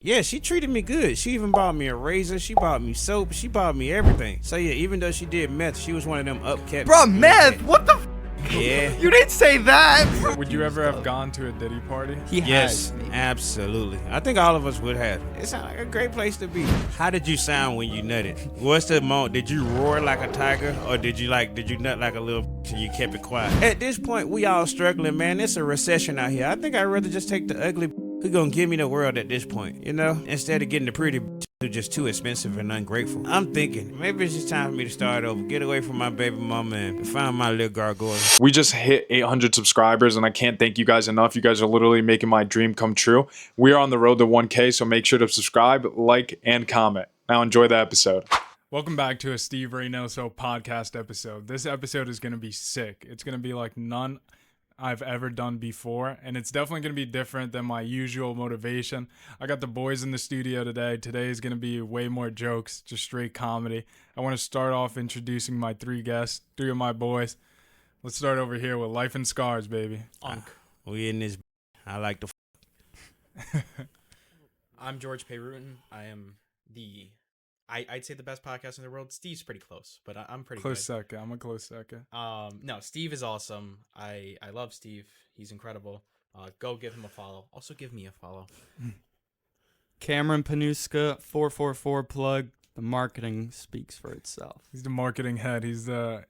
Yeah, she treated me good. She even bought me a razor. She bought me soap. She bought me everything. So yeah, even though she did meth, she was one of them upkept. Bro, meth? What the f? Yeah. You didn't say that. Would you ever have gone to a Diddy party? Yes, absolutely. I think all of us would have. It sounds like a great place to be. How did you sound when you nutted? What's the moment? Did you roar like a tiger, or did you nut like a little and you kept it quiet? At this point, we all struggling, man. It's a recession out here. I think I'd rather just take the ugly who gonna give me the world at this point, you know? Instead of getting the pretty who just too expensive and ungrateful. I'm thinking, maybe it's just time for me to start over, get away from my baby mama and find my little gargoyle. We just hit 800 subscribers, and I can't thank you guys enough. You guys are literally making my dream come true. We are on the road to 1K, so make sure to subscribe, like, and comment. Now enjoy the episode. Welcome back to a Steve Reynoso podcast episode. This episode is going to be sick. It's going to be like none I've ever done before, and it's definitely going to be different than my usual motivation. I got the boys in the studio today. Today is going to be way more jokes, just straight comedy. I want to start off introducing my three guests, three of my boys. Let's start over here with Life and Scarz, baby. We in this. I like the. I'm George Peyrouton. I am I'd say the best podcast in the world. Steve's pretty close, but I'm pretty Close good. second. I'm a close second. No, Steve is awesome. I love Steve. He's incredible. Go give him a follow. Also give me a follow. Cameron Panuska, 444 plug. The marketing speaks for itself. He's the marketing head. He's the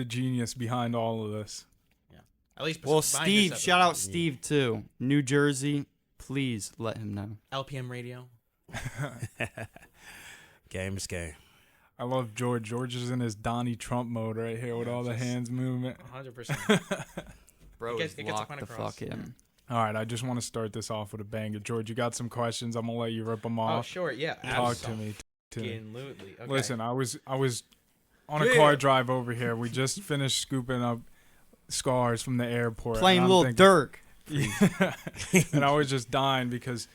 genius behind all of this. Yeah. At least Well, behind Steve, this shout out episode. Steve too. New Jersey, please let him know. LPM Radio. Game is game. I love George. George is in his Donnie Trump mode right here with all the hands movement. 100%. Bro, It gets the lock point the across. fuck in. All right, I just want to start this off with a banger. George, you got some questions. I'm going to let you rip them off. Oh, sure. Yeah. Talk to me. Absolutely. Okay. Listen, I was on a car drive over here. We just finished scooping up Scarz from the airport. Playing and Lil I'm thinking- Durk. Yeah. And I was just dying because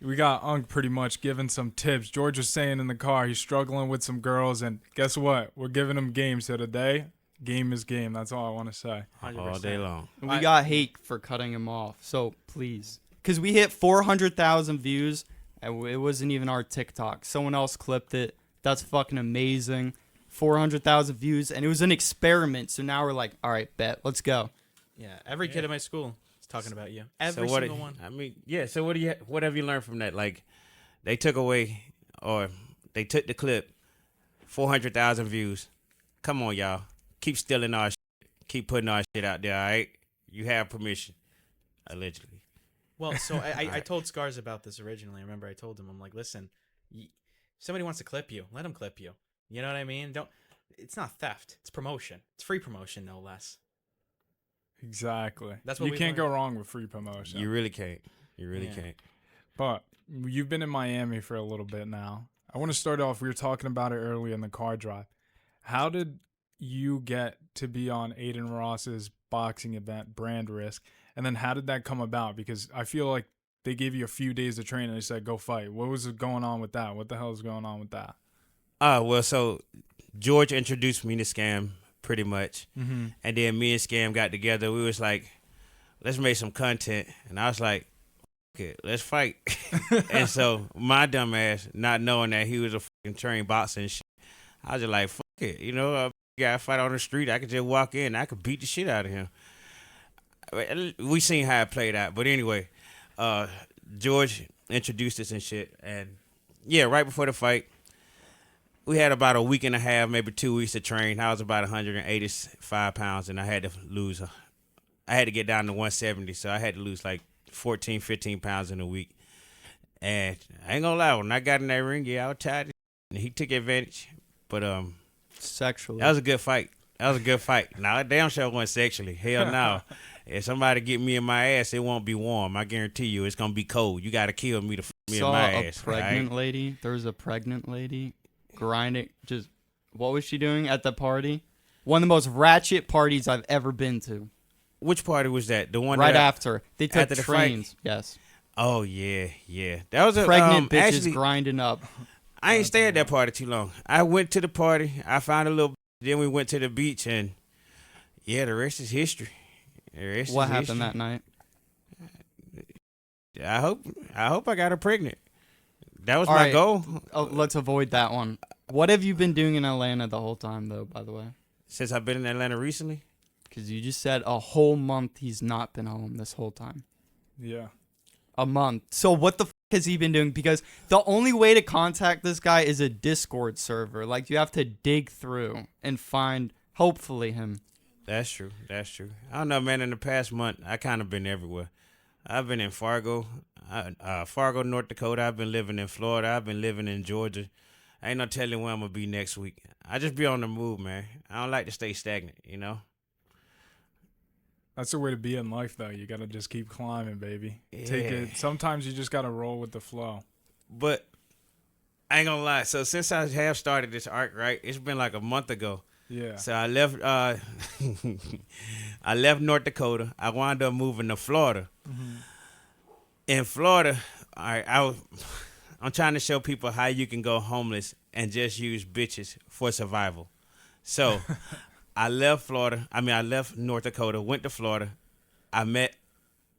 we got Unc pretty much giving some tips. George was saying in the car he's struggling with some girls, and guess what? We're giving him game. So today, game is game. That's all I want to say. 100%. All day long. We got hate for cutting him off, so please. Because we hit 400,000 views, and it wasn't even our TikTok. Someone else clipped it. That's fucking amazing. 400,000 views, and it was an experiment. So now we're like, all right, bet, let's go. Yeah. Every kid in my school is talking about you. Every so what, single one. I mean, yeah. So what have you learned from that? Like, they took away, or they took the clip, 400,000 views. Come on, y'all. Keep stealing our shit. Keep putting our shit out there, all right? You have permission, allegedly. Well, so I told Scarz about this originally. I remember I told him, I'm like, listen, if somebody wants to clip you, let them clip you. You know what I mean? It's not theft. It's promotion. It's free promotion, no less. Exactly. That's what you we can't go learned. wrong with free promotion. You really can't. You really Yeah. can't. But you've been in Miami for a little bit now. I want to start off. We were talking about it earlier in the car drive. How did you get to be on Aiden Ross's boxing event, Brand Risk? And then how did that come about? Because I feel like they gave you a few days to train and they said, go fight. What was going on with that? What the hell is going on with that? Well, so George introduced me to Scam pretty much. Mm-hmm. And then me and Scam got together. We was like, let's make some content. And I was like, okay, let's fight. And so my dumb ass, not knowing that he was a fucking trained boxer and shit, I was just like, fuck it. You know, a guy fight on the street, I could just walk in, I could beat the shit out of him. We seen how it played out. But anyway, George introduced us and shit. And yeah, right before the fight, we had about a week and a half, maybe 2 weeks to train. I was about 185 pounds, and I had to lose. I had to get down to 170, so I had to lose like 14, 15 pounds in a week. And I ain't gonna lie, when I got in that ring, yeah, I was tired. And he took advantage, but Sexually. that was a good fight. Now, that damn sure wasn't sexually. Hell no. If somebody get me in my ass, it won't be warm. I guarantee you, it's gonna be cold. You gotta kill me to f me in Saw my a ass. pregnant right? lady. There was a pregnant lady grinding. Just what was she doing at the party? One of the most ratchet parties I've ever been to. Which party was that? The one Right that after they took after the fight? trains. Yes. Oh yeah. That was a Pregnant bitches actually, grinding up. I ain't stay at that party too long. I went to the party. I found a little. Then we went to the beach, and yeah, the rest is history. What happened that night? I hope I got her pregnant. That was All my right. goal. Oh, let's avoid that one. What have you been doing in Atlanta the whole time, though, by the way? Since I've been in Atlanta recently. Because you just said a whole month he's not been home this whole time. Yeah. A month. So what the has he been doing? Because the only way to contact this guy is a Discord server. Like, you have to dig through and find, hopefully, him. That's true. That's true. I don't know, man. In the past month, I kind of been everywhere. I've been in Fargo, North Dakota. I've been living in Florida. I've been living in Georgia. Ain't no telling where I'm going to be next week. I just be on the move, man. I don't like to stay stagnant, you know? That's the way to be in life, though. You got to just keep climbing, baby. Yeah. Take it. Sometimes you just got to roll with the flow. But I ain't going to lie. So since I have started this arc, right, it's been like a month ago. Yeah. So I left I left North Dakota. I wound up moving to Florida. Mm-hmm. In Florida, all right, I'm trying to show people how you can go homeless and just use bitches for survival. So I left North Dakota, went to Florida. I met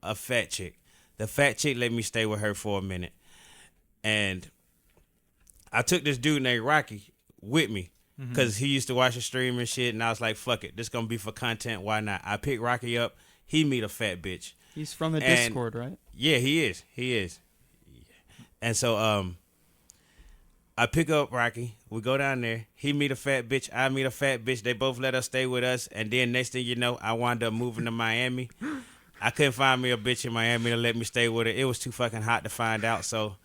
a fat chick. The fat chick let me stay with her for a minute. And I took this dude named Rocky with me because he used to watch the stream and shit. And I was like, fuck it. This going to be for content. Why not? I picked Rocky up. He meet a fat bitch. He's from the And- Discord, right? Yeah, he is. He is. And so I pick up Rocky. We go down there. He meet a fat bitch. I meet a fat bitch. They both let us stay with us. And then next thing you know, I wound up moving to Miami. I couldn't find me a bitch in Miami to let me stay with her. It was too fucking hot to find out. So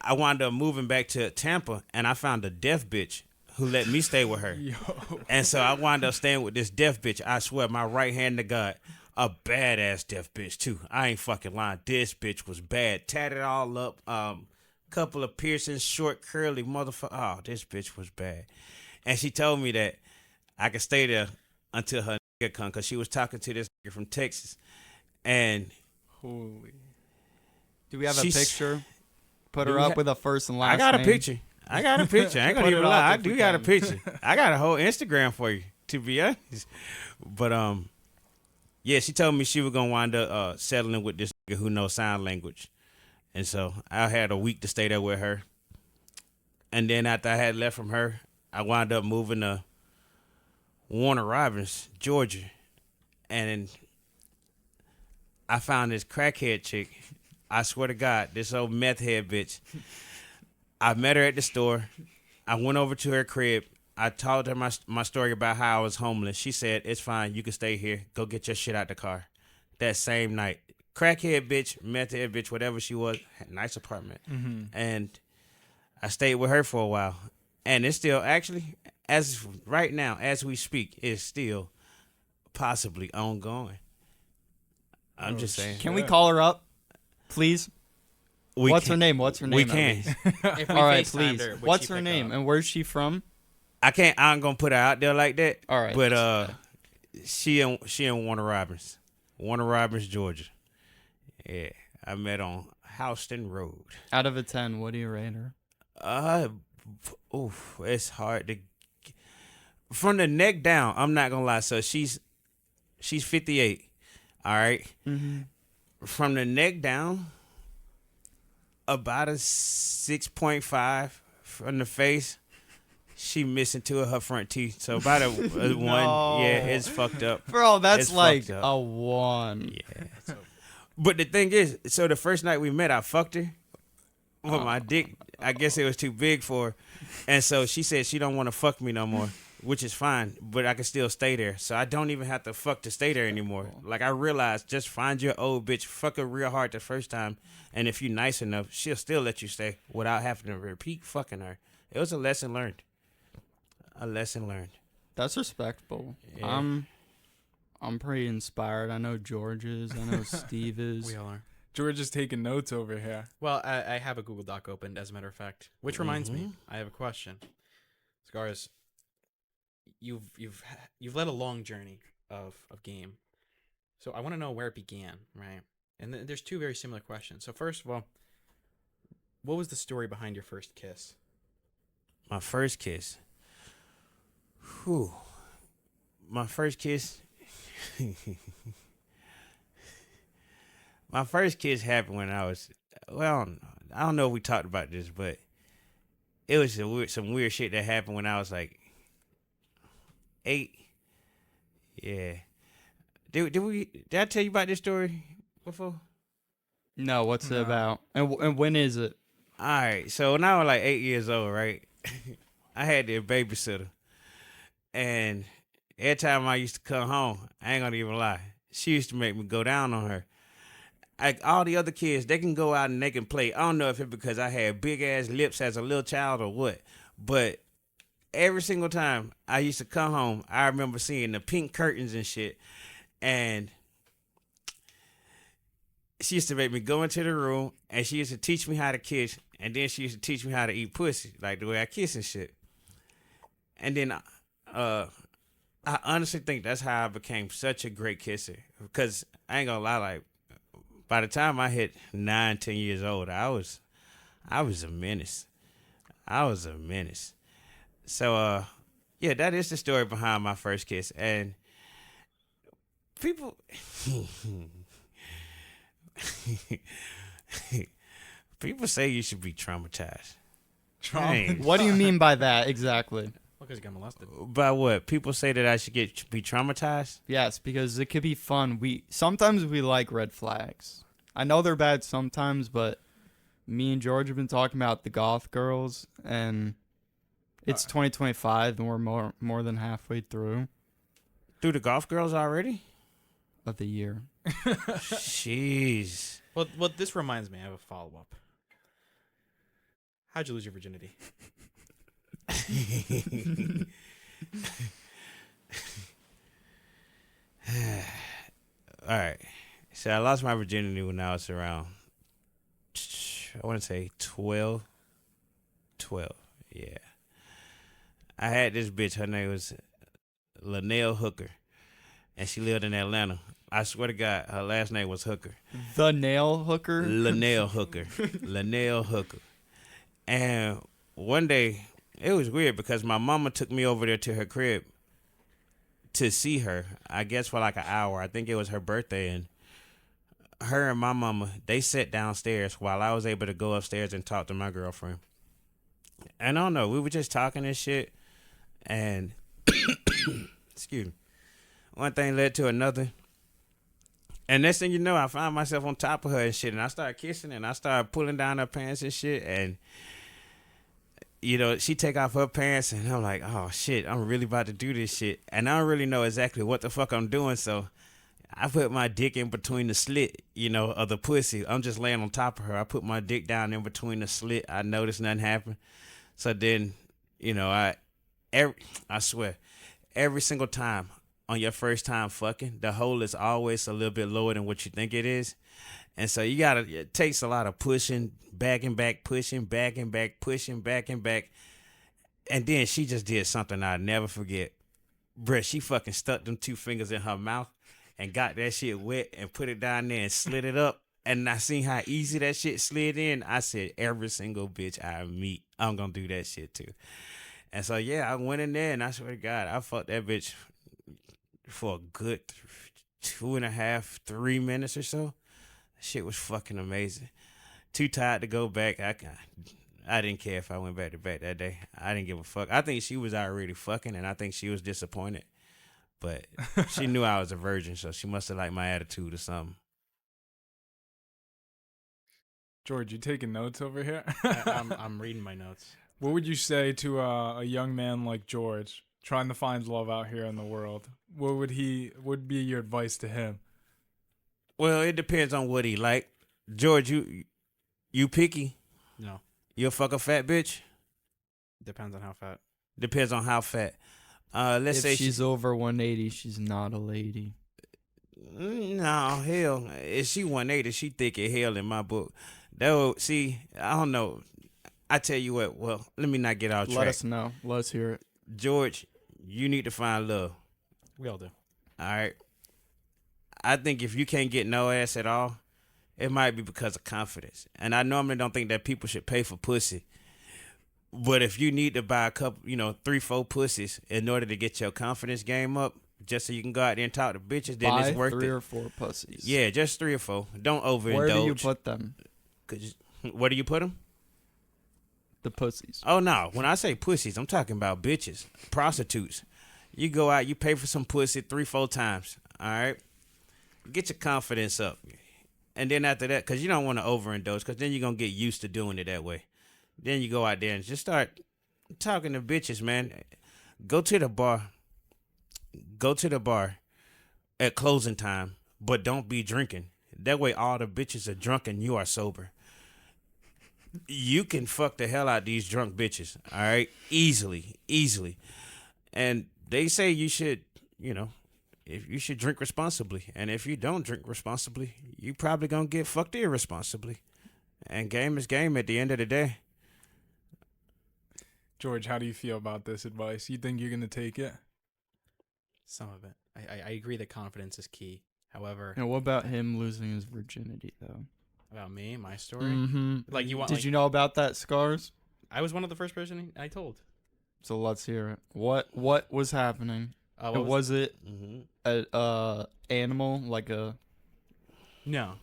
I wound up moving back to Tampa, and I found a deaf bitch who let me stay with her. Yo. And so I wound up staying with this deaf bitch. I swear, my right hand to God. A badass deaf bitch, too. I ain't fucking lying. This bitch was bad. Tatted all up. Couple of piercings, short, curly motherfucker. Oh, this bitch was bad. And she told me that I could stay there until her nigga come, because she was talking to this nigga from Texas. And Holy. Do we have a She's- picture? Put Do her we up ha- with a first and last I got name. a picture. I got a picture. I ain't gonna Put even it up lie. I if we do got a can. picture. I got a whole Instagram for you, to be honest. But yeah, she told me she was gonna wind up settling with this nigga who knows sign language, and so I had a week to stay there with her. And then after I had left from her, I wound up moving to Warner Robins, Georgia, and I found this crackhead chick. I swear to God, this old meth head bitch. I met her at the store. I went over to her crib. I told her my story about how I was homeless. She said, it's fine. You can stay here. Go get your shit out the car. That same night. Crackhead bitch, meth head bitch, whatever she was. Had a nice apartment. Mm-hmm. And I stayed with her for a while. And it's still, actually, as right now, as we speak, it's still possibly ongoing. I'm just saying. Can we call her up, please? What's her name? What's her name? We at can. least? If we All right, FaceTimed please. her, would What's she her pick name up? and where's she from? I ain't gonna put her out there like that. All right. But she in Warner Robins, Georgia. Yeah, I met on Houston Road. Out of a 10, what do you rate her? It's hard to. From the neck down, I'm not gonna lie. So she's 58. All right. Mm-hmm. From the neck down, about a 6.5. From the face, she missing two of her front teeth. So about a 1. Yeah, it's fucked up. Bro, that's It's like fucked up. a 1. Yeah. But the thing is, so the first night we met, I fucked her. But my dick, I guess it was too big for her. And so she said she don't want to fuck me no more, which is fine. But I can still stay there. So I don't even have to fuck to stay there anymore. Like, I realized, just find your old bitch, fuck her real hard the first time. And if you're nice enough, she'll still let you stay without having to repeat fucking her. It was a lesson learned. A lesson learned. That's respectable. Yeah. I'm pretty inspired. I know George is. I know Steve is. We all are. George is taking notes over here. Well, I have a Google Doc opened, as a matter of fact. Which reminds me, I have a question. Scarz, you've led a long journey of game. So I want to know where it began, right? And there's two very similar questions. So first of all, what was the story behind your first kiss? My first kiss. Whew. My first kiss. My first kiss happened when I was well, I don't know if we talked about this, but it was some weird shit that happened when I was like 8. Yeah. Did I tell you about this story before? No, what's it about? And when is it? All right. So when I was like 8 years old, right, I had this babysitter, and every time I used to come home, I ain't gonna even lie, she used to make me go down on her. Like all the other kids, they can go out and they can play. I don't know if it's because I had big ass lips as a little child or what, but every single time I used to come home, I remember seeing the pink curtains and shit, and she used to make me go into the room, and she used to teach me how to kiss, and then she used to teach me how to eat pussy, like the way I kiss and shit. And then I honestly think that's how I became such a great kisser, because I ain't gonna lie, like by the time I hit 9, 10 years old, I was a menace. I was a menace. So yeah, that is the story behind my first kiss. And people people say you should be traumatized. Dang. What do you mean by that exactly? Because you got molested. By what? People say that I should be traumatized? Yes, because it could be fun. Sometimes we like red flags. I know they're bad sometimes, but me and George have been talking about the goth girls, and it's 2025, and we're more than halfway through Through the golf girls already? of the year. Jeez. Well, this reminds me. I have a follow up. How'd you lose your virginity? All right. So I lost my virginity when I was around, I want to say 12. Yeah. I had this bitch. Her name was Linnell Hooker, and she lived in Atlanta. I swear to God, her last name was Hooker. The nail hooker? Linnell Hooker. Linnell Hooker. And one day, it was weird because my mama took me over there to her crib to see her, I guess for like an hour. I think it was her birthday, and her and my mama, they sat downstairs while I was able to go upstairs and talk to my girlfriend. And I don't know, we were just talking and shit, and excuse me, one thing led to another. And next thing you know, I found myself on top of her and shit, and I started kissing, and I started pulling down her pants and shit, and you know, she take off her pants, and I'm like, oh shit, I'm really about to do this shit, and I don't really know exactly what the fuck I'm doing, so I put my dick in between the slit, you know, of the pussy. I'm just laying on top of her. I put my dick down in between the slit. I noticed nothing happened. So then, you know, I swear, every single time on your first time fucking, the hole is always a little bit lower than what you think it is. And so it takes a lot of pushing, back and back, pushing, back and back, pushing, back and back. And then she just did something I'll never forget. Bruh, she fucking stuck them 2 fingers in her mouth and got that shit wet and put it down there and slid it up. And I seen how easy that shit slid in. I said, every single bitch I meet, I'm going to do that shit too. And so, yeah, I went in there, and I swear to God, I fucked that bitch for a good 2.5, 3 minutes or so. That shit was fucking amazing. Too tired to go back. I didn't care if I went back to back that day. I didn't give a fuck. I think she was already fucking, and I think she was disappointed. But she knew I was a virgin, so she must have liked my attitude or something. George, you taking notes over here? I'm reading my notes. What would you say to a young man like George trying to find love out here in the world? What would be your advice to him? Well, it depends on what he like. George, you picky? No. You'll fuck a fat bitch? Depends on how fat. Depends on how fat. Let's If say she's over 180, she's not a lady. No, hell. If she 180, she thick as hell in my book. Though, see, I don't know. I tell you what, well, let me not get off track. Let us know. Let's hear it. George, you need to find love. We all do. All right? I think if you can't get no ass at all, it might be because of confidence. And I normally don't think that people should pay for pussy. But if you need to buy a couple, 3, 4 pussies in order to get your confidence game up, just so you can go out there and talk to bitches, then Buy it's worth 3 it. or 4 pussies. Yeah, just 3 or 4. Don't overindulge. Where do you put them? 'Cause where do you put them? The pussies. Oh no, when I say pussies, I'm talking about bitches, prostitutes. You go out, you pay for some pussy 3-4 times. All right, get your confidence up, and then after that, because you don't want to overindulge, because then you're gonna get used to doing it that way. Then you go out there and just start talking to bitches, man. Go to the bar. Go to the bar at closing time, but don't be drinking. That way, all the bitches are drunk and you are sober. You can fuck the hell out these drunk bitches, all right? Easily. And they say you should, if you should drink responsibly. And if you don't drink responsibly, you probably gonna get fucked irresponsibly. And game is game at the end of the day. George, how do you feel about this advice? You think you're gonna take it? Some of it. I agree that confidence is key. However, And what about him losing his virginity, though? about me, my story, Mm-hmm. like you want. Did you know about that, Scarz? I was one of the first person I told. So let's hear it. What was happening? What was it Mm-hmm. a animal, like a... No.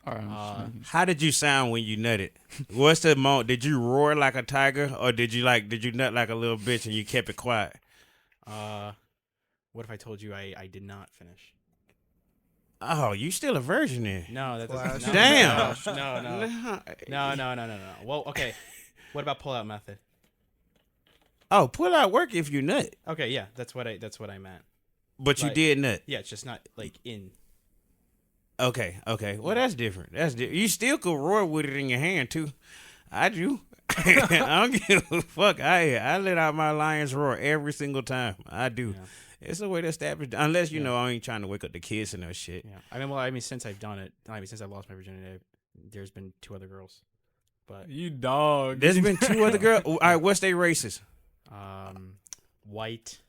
All right, I'm just making How did you sound when you nutted? What's the moment? Did you roar like a tiger, or did you nut like a little bitch and you kept it quiet? What if I told you I did not finish? Oh, you still a virgin then? No, that doesn't. No, Damn. No. Well, okay. What about pull-out method? Oh, pull out work if you nut, Okay, yeah, that's what I meant. but you Like- did nut. Yeah, it's just not like in. Okay. Well, that's different. You still could roar with it in your hand too. I do. I don't give a fuck. I let out my lion's roar every single time. I do. Yeah. It's a way to establish, unless I ain't trying to wake up the kids and that shit. Yeah. Since I've done it, since I lost my virginity, there's been 2 other girls. But You dog. There's been 2 other girls. All right, what's their races? white.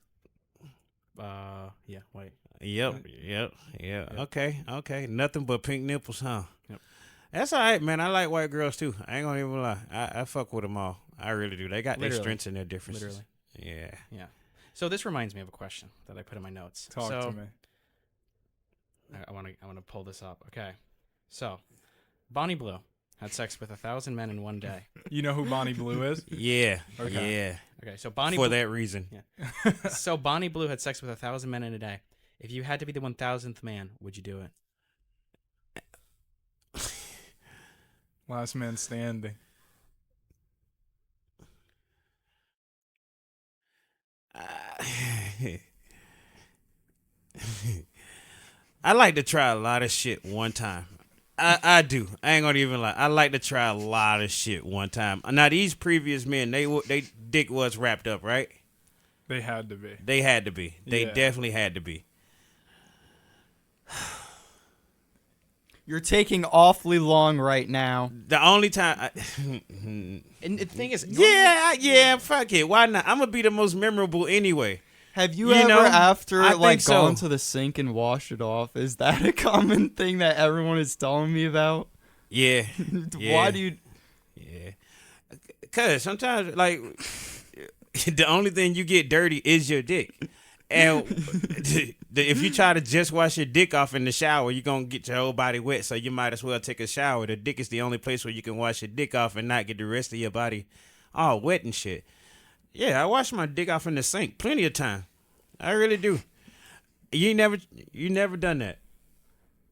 Yeah, white. Yep. Okay. Nothing but pink nipples, huh? Yep. That's all right, man. I like white girls too. I ain't gonna even lie. I fuck with them all. I really do. They got their Literally. strengths and their differences. Literally. Yeah. So this reminds me of a question that I put in my notes. Talk to me. I want to pull this up. Okay. So, Bonnie Blue had sex with 1,000 men in one day. You know who Bonnie Blue is? Yeah. Okay. Yeah. Okay. So Bonnie For Blue, that reason. So Bonnie Blue had sex with 1,000 men in a day. If you had to be the 1,000th man, would you do it? Last man standing. I like to try a lot of shit one time. I do. I ain't gonna even lie. I like to try a lot of shit one time. Now these previous men, they dick was wrapped up, right? They had to be. They had to be. They Yeah. definitely had to be. You're taking awfully long right now. The only time, And the thing is, yeah, fuck it. Why not? I'm gonna be the most memorable anyway. Have you, You ever, know, after I think like so. gone to the sink and washed it off? Is that a common thing that everyone is telling me about? Yeah, yeah. Why do you? yeah. Cause sometimes like the only thing you get dirty is your dick. And if you try to just wash your dick off in the shower, you're going to get your whole body wet. So you might as well take a shower. The dick is the only place where you can wash your dick off and not get the rest of your body all wet and shit. Yeah, I wash my dick off in the sink plenty of time. I really do. You never done that.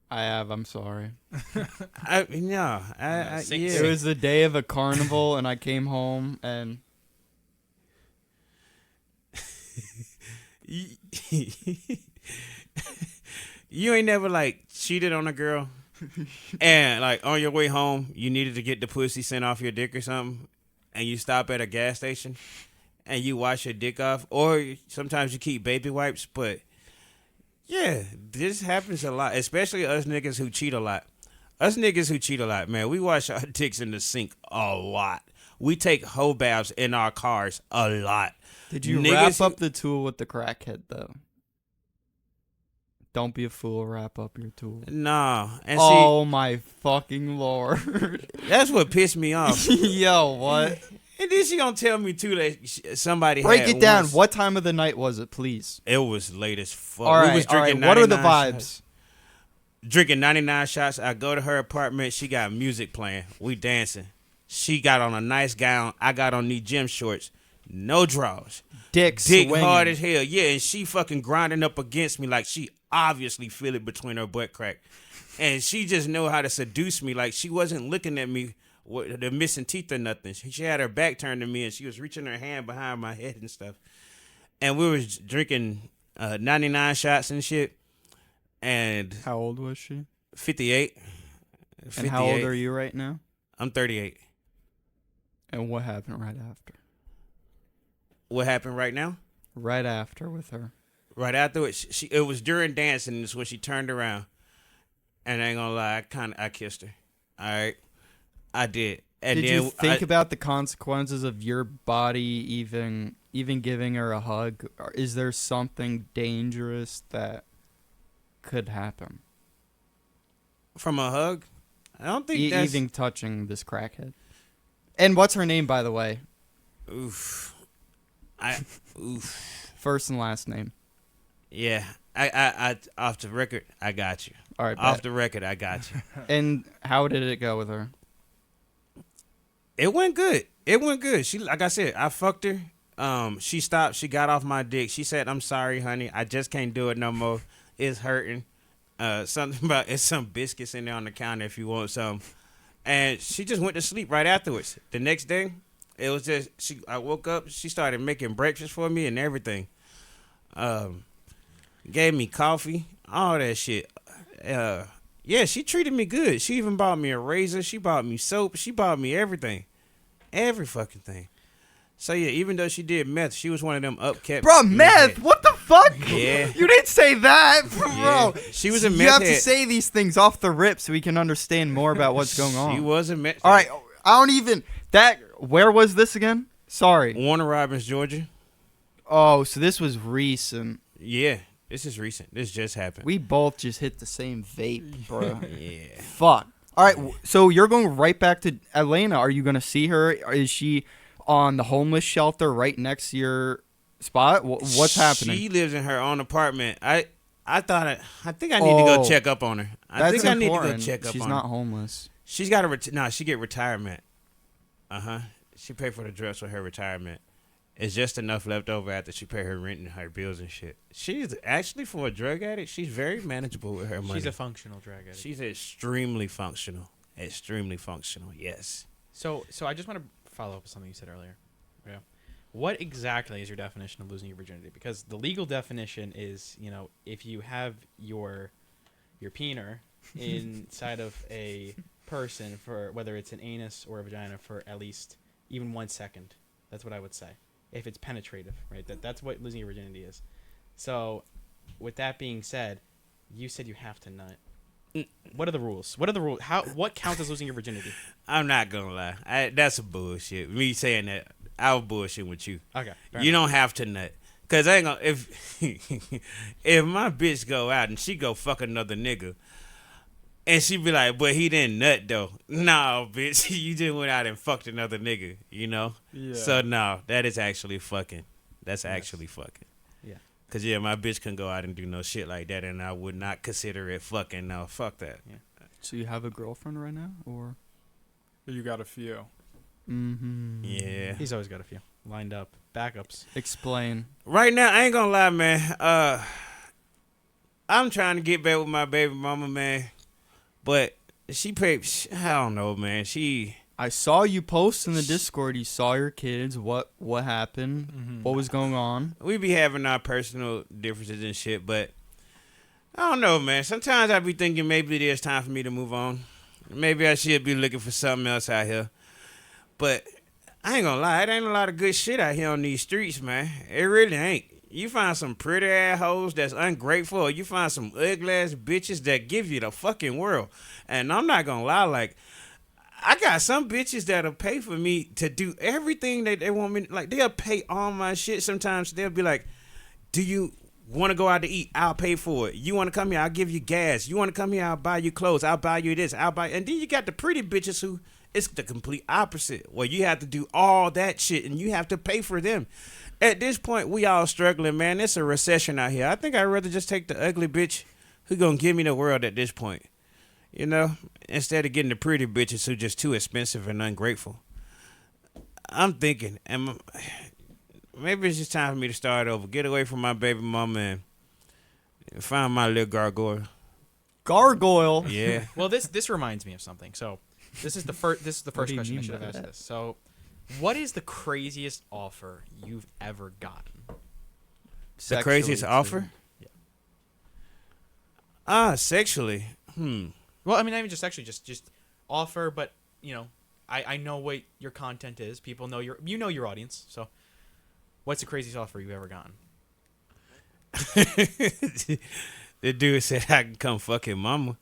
I have. I'm sorry. Yeah. It was the day of a carnival, and I came home and. You ain't never like cheated on a girl and like on your way home you needed to get the pussy sent off your dick or something and you stop at a gas station and you wash your dick off, or sometimes you keep baby wipes. But yeah, this happens a lot, especially us niggas who cheat a lot. Man, we wash our dicks in the sink a lot. We take hoe baths in our cars a lot. Did you Niggas wrap up the tool with the crackhead though? Don't be a fool. Wrap up your tool. Nah, and Oh my fucking lord! see, that's what pissed me off. Yo, what? And then she gonna tell me too that somebody Break had it down. once- What time of the night was it, please? It was late as fuck. All right, we was all right. drinking What are the 99 vibes? shots. drinking 99 shots. I go to her apartment. She got music playing. We dancing. She got on a nice gown. I got on these gym shorts. No drawers. Dick swinging. Hard as hell. Yeah, and she fucking grinding up against me like she obviously feel it between her butt crack. And she just know how to seduce me. Like she wasn't looking at me with the missing teeth or nothing. She had her back turned to me and she was reaching her hand behind my head and stuff. And we was drinking 99 shots and shit. And How old was she? 58. And how old are you right now? I'm 38. And what happened right after? What happened right now? Right after with her. Right afterwards, it was during dancing. Is when she turned around, and I ain't gonna lie, I kissed her. All right, I did. And Did then you think about the consequences of your body even giving her a hug? Or is there something dangerous that could happen from a hug? I don't think that's even touching this crackhead. And what's her name, by the way? Oof. Oof. First and last name. Yeah. I off the record, I got you. All right. Off the record, I got you. And how did it go with her? It went good. She, like I said, I fucked her. She stopped. She got off my dick. She said, "I'm sorry, honey. I just can't do it no more. It's hurting." Something about it's some biscuits in there on the counter if you want some. And she just went to sleep right afterwards. The next day, it was just I woke up. She started making breakfast for me and everything. Gave me coffee, all that shit. Yeah, she treated me good. She even bought me a razor. She bought me soap. She bought me everything, every fucking thing. So yeah, even though she did meth, she was one of them upkept. Bro, meth? What the fuck? Yeah. You didn't say that, bro. Yeah. She was a meth You have head. to say these things off the rip so we can understand more about what's going on. She was a meth. All right, I don't even where was this again? Sorry. Warner Robins, Georgia. Oh, so this was recent. Yeah, this is recent. This just happened. We both just hit the same vape, bro. Yeah. Fuck. All right, so you're going right back to Elena. Are you going to see her? Is she on the homeless shelter right next to your spot? What's happening? She lives in her own apartment. I think I need to go check up on her. I think I need to go check up on her. She's not homeless. She's got she get retirement. She paid for the drugs for her retirement. It's just enough left over after she paid her rent and her bills and shit. She's actually, for a drug addict, she's very manageable with her money. She's a functional drug addict. She's extremely functional. Extremely functional, yes. So I just want to follow up with something you said earlier. Yeah. What exactly is your definition of losing your virginity? Because the legal definition is, if you have your peener inside of a person for whether it's an anus or a vagina for at least even 1 second. That's what I would say. If it's penetrative, right? That's what losing your virginity is. So, with that being said, you said you have to nut. What are the rules? What counts as losing your virginity? I'm not gonna lie. That's a bullshit. Me saying that, I was bullshitting with you. Okay. You don't have to nut. Cause I ain't gonna if my bitch go out and she go fuck another nigga, and she be like, but he didn't nut though. No, bitch, you just went out and fucked another nigga, Yeah. So no, that is actually fucking. That's actually fucking. Yeah. Cause my bitch couldn't go out and do no shit like that, and I would not consider it fucking. No, fuck that. Yeah. So you have a girlfriend right now, or You got a few. Mm-hmm. Yeah. He's always got a few lined up, backups. Explain. Right now, I ain't gonna lie, man. I'm trying to get back with my baby mama, man. But she paid. I don't know, man. I saw you post in the Discord. You saw your kids. What happened? Mm-hmm. What was going on? We be having our personal differences and shit, but I don't know, man. Sometimes I be thinking maybe there's time for me to move on. Maybe I should be looking for something else out here. But I ain't gonna lie, it ain't a lot of good shit out here on these streets, man. It really ain't. You find some pretty ass hoes that's ungrateful, or you find some ugly ass bitches that give you the fucking world. And I'm not gonna lie, like, I got some bitches that'll pay for me to do everything that they want me to, like, they'll pay all my shit. Sometimes they'll be like, do you want to go out to eat? I'll pay for it. You want to come here? I'll give you gas. You want to come here? I'll buy you clothes. I'll buy you this. And then you got the pretty bitches who, it's the complete opposite, where you have to do all that shit and you have to pay for them. At this point, we all struggling, man. It's a recession out here. I think I'd rather just take the ugly bitch who gonna give me the world at this point? You know, instead of getting the pretty bitches who just too expensive and ungrateful. I'm thinking, maybe it's just time for me to start over. Get away from my baby mama and find my little gargoyle. Gargoyle. Yeah. Well, this reminds me of something. So, this is the first do you question I mean should have by asked that? this. So, what is the craziest offer you've ever gotten? The craziest offer? Yeah. Sexually. Well, I mean, not even just sexually, just offer, but you know, I know what your content is. People know your audience. So, what's the craziest offer you've ever gotten? The dude said I can come fuck his mama.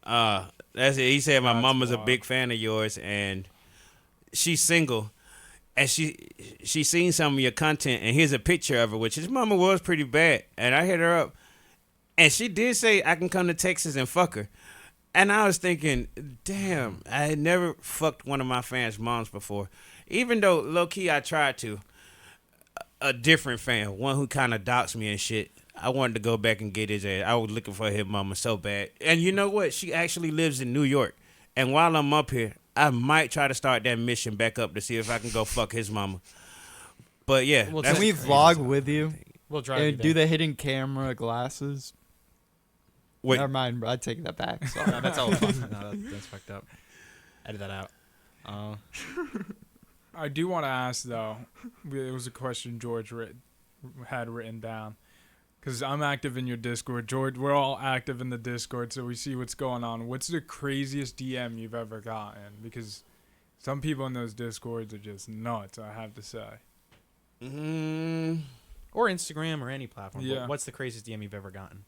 That's it. He said my mama's a big fan of yours and she's single. And she seen some of your content and here's a picture of her, which his mama was pretty bad. And I hit her up and she did say I can come to Texas and fuck her. And I was thinking, damn, I had never fucked one of my fans' moms before. Even though low-key I tried to. A different fan, one who kind of doxed me and shit. I wanted to go back and get his ass. I was looking for his mama so bad. And you know what? She actually lives in New York. And while I'm up here, I might try to start that mission back up to see if I can go fuck his mama. But yeah. Well, Can that's we crazy. vlog with you? We'll drive you And there. do the hidden camera glasses? Wait. Never mind, bro. I take that back. Sorry. No, that's all fun. No, that's fucked up. Edit that out. I do want to ask though. It was a question George had written down. Because I'm active in your Discord. George, we're all active in the Discord, so we see what's going on. What's the craziest DM you've ever gotten? Because some people in those Discords are just nuts, I have to say. Or Instagram or any platform. Yeah. What's the craziest DM you've ever gotten?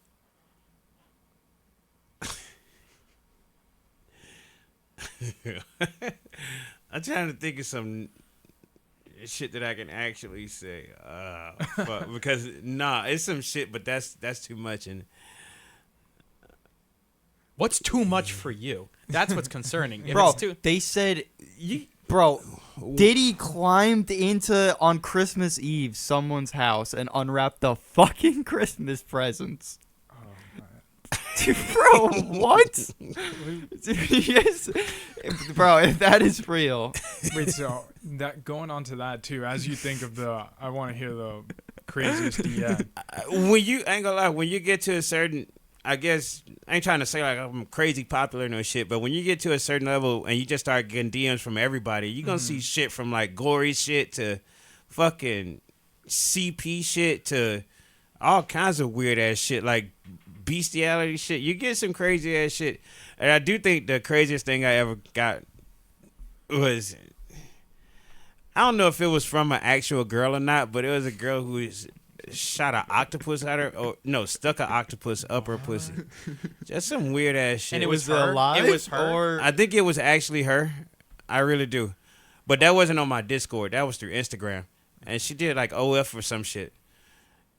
I'm trying to think of some shit that I can actually say. Fuck, because it's some shit, but that's too much. And What's too much for you? That's what's concerning. If Bro, it's too, they said, bro, Diddy climbed into, on Christmas Eve, someone's house and unwrapped the fucking Christmas presents. Dude, bro, what? Dude, yes. Bro, if that is real. Wait, so that going on to that too, as you think of I want to hear the craziest DM. when you, I ain't gonna lie, when you get to a certain, I guess, I ain't trying to say like I'm crazy popular and no shit, but when you get to a certain level and you just start getting DMs from everybody, you're gonna see shit from like gory shit to fucking CP shit to all kinds of weird ass shit, like bestiality shit. You get some crazy ass shit. And I do think the craziest thing I ever got was, I don't know if it was from an actual girl or not, but it was a girl who shot an octopus at her, or no, stuck an octopus up her pussy. Just some weird ass shit. and it was her her. alive? It was her. Or I think it was actually her. I really do. But that wasn't on my Discord. That was through Instagram. And she did like OF or some shit.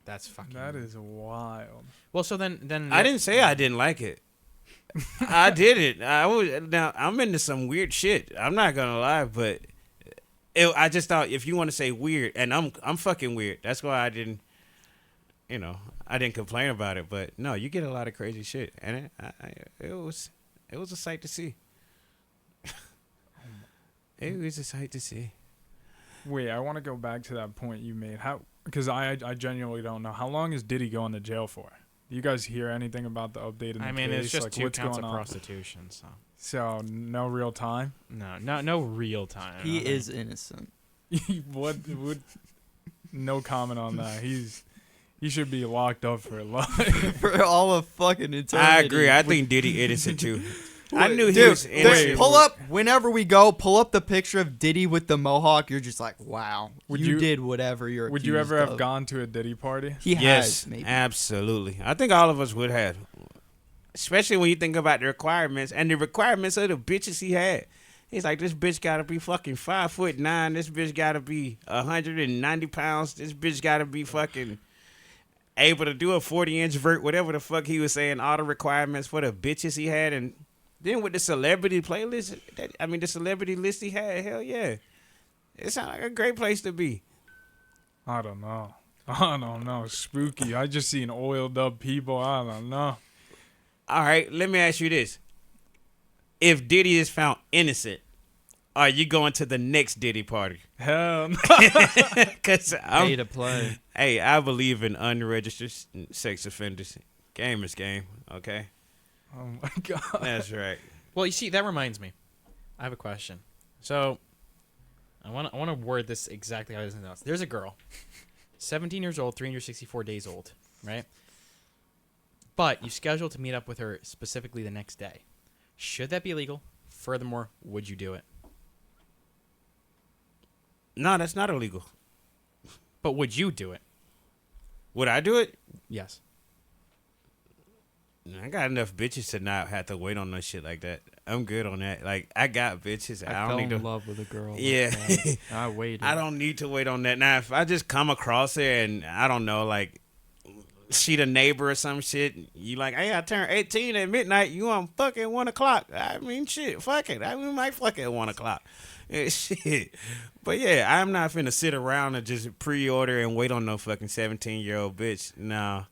That's fucking. That is wild. Well, so then I didn't say I didn't like it. I did it. Now I'm into some weird shit. I'm not gonna lie, but I just thought if you want to say weird, and I'm fucking weird. That's why I didn't, I didn't complain about it. But no, you get a lot of crazy shit, and it was a sight to see. It was a sight to see. Wait, I want to go back to that point you made. Because I genuinely don't know. How long is Diddy going to jail for? Do you guys hear anything about the update in the I mean, case? it's just like, 2 what's counts of going on? prostitution. So So no real time. no real time. he is innocent. what would? No comment on that. He should be locked up for life. For all of fucking eternity. I agree. I think Diddy innocent too. I knew he Dude, was innocent. pull up, whenever we go, pull up the picture of Diddy with the mohawk. You're just like, wow, Would you you- did whatever you're Would you ever accused have of. gone to a Diddy party? He Yes, has, maybe. absolutely. I think all of us would have. Especially when you think about the requirements and the requirements of the bitches he had. He's like, this bitch gotta be fucking 5'9". This bitch gotta be 190 pounds. This bitch gotta be fucking able to do a 40-inch vert, whatever the fuck he was saying. All the requirements for the bitches he had, and then with the celebrity playlist, the celebrity list he had, hell yeah, it sounded like a great place to be. I don't know. Spooky. I just seen oiled up people. I don't know. All right, let me ask you this: if Diddy is found innocent, are you going to the next Diddy party? Hell no. Cause Pay to play. hey, I believe in unregistered sex offenders. Game is game. Okay, Oh my god. that's right. Well, you see, that reminds me. I have a question. So, I want to word this exactly how it is in the notes. There's a girl, 17 years old, 364 days old, right? But you scheduled to meet up with her specifically the next day. Should that be illegal? Furthermore, would you do it? No, that's not illegal. But would you do it? Would I do it? Yes. I got enough bitches to not have to wait on no shit like that. I'm good on that. Like, I got bitches. I I fell don't need in to. love with a girl. Yeah. Like that. I waited. I don't need to wait on that. Now, if I just come across her and I don't know, like, she the neighbor or some shit, you like, hey, I turned 18 at midnight. You on fucking 1 o'clock? I mean, shit, fuck it. We might fuck at 1 o'clock. Shit. But yeah, I'm not finna sit around and just pre-order and wait on no fucking 17-year-old bitch. No.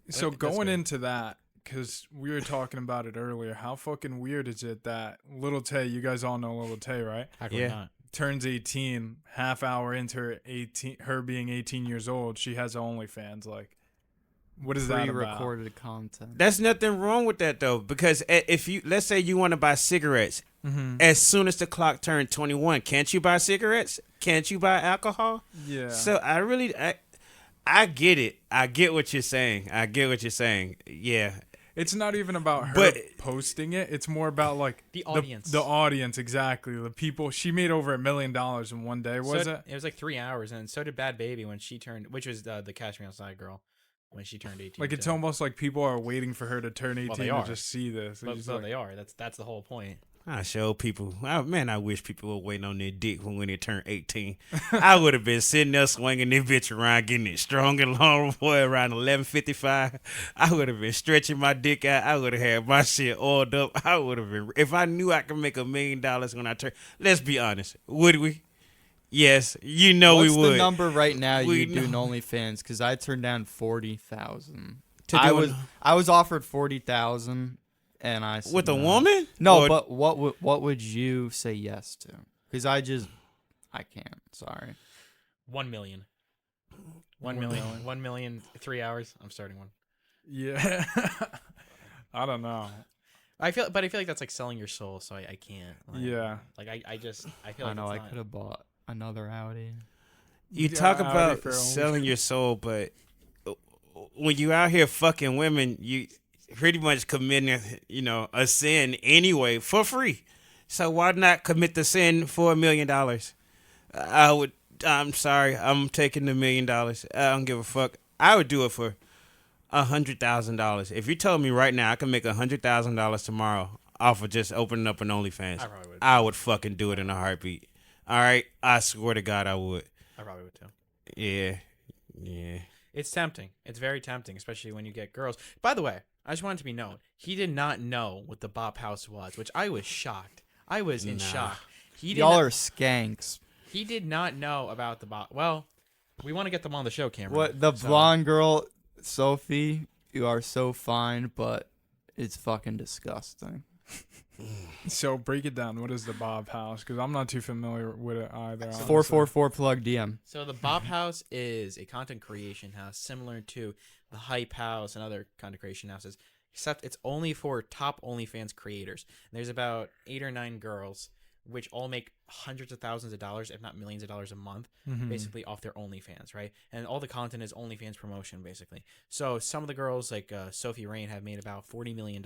So That's going good. into that, because we were talking about it earlier, how fucking weird is it that Little Tay, you guys all know Little Tay, right? How come Yeah. not? Turns 18, half hour into her being 18 years old, she has OnlyFans. Like, what is that about? Pre-recorded content. That's nothing wrong with that though, because if you, let's say you want to buy cigarettes, as soon as the clock turned 21, can't you buy cigarettes? Can't you buy alcohol? Yeah. So I get it. I get what you're saying. Yeah. It's not even about her But- posting it. It's more about like The audience. The audience, exactly. The people. She made over $1 million in one day. Was So it? It was like 3 hours, and so did Bad Baby when she turned, which was the Catch Me Outside girl, when she turned 18. Like, it's too. almost like people are waiting for her to turn 18 they to are. just see this. They're But, just but like, they are. That's the whole point. I show people. I wish people were waiting on their dick when they turn 18. I would have been sitting there swinging this bitch around, getting it strong and long, boy, around 11:55. I would have been stretching my dick out. I would have had my shit oiled up. I would have been. If I knew I could make $1 million when I turn. Let's be honest. Would we? Yes. You know What's we would. the number right now We you do in know. OnlyFans? Because I turned down 40,000. To I do was it- I was offered 40,000, and I said with a no. woman? No, Or- but what would you say yes to? Because I can't. Sorry. 1 million. 1 million. 1 million. 3 hours. I'm starting one. yeah. I don't know. I feel like that's like selling your soul, so I can't. Like, Yeah. Like I feel I like know. I it's could not. have bought another Audi. You Yeah, talk Audi about for selling your soul, but when you out here fucking women, you pretty much committing, a sin anyway for free. So why not commit the sin for $1 million? I'm sorry, I'm taking the $1 million. I don't give a fuck. I would do it for $100,000. If you told me right now I can make $100,000 tomorrow off of just opening up an OnlyFans, I probably would. I would fucking do it in a heartbeat. All right, I swear to God, I would. I probably would too. Yeah. It's tempting. It's very tempting, especially when you get girls. By the way, I just wanted to be known. He did not know what the Bop House was, which I was shocked. I was in Nah. shock. Y'all are skanks. He did not know about the Bop. Well, we want to get them on the show, Cameron. What the So- blonde girl, Sophie? You are so fine, but it's fucking disgusting. So break it down. What is the Bob House? Because I'm not too familiar with it either. honestly. 444 plug DM. So the Bop House is a content creation house similar to the Hype House and other content creation houses, except it's only for top OnlyFans creators. And there's about 8 or 9 girls, which all make hundreds of thousands of dollars, if not millions of dollars a month, basically off their OnlyFans, right? And all the content is OnlyFans promotion, basically. So some of the girls, like Sophie Rain, have made about $40 million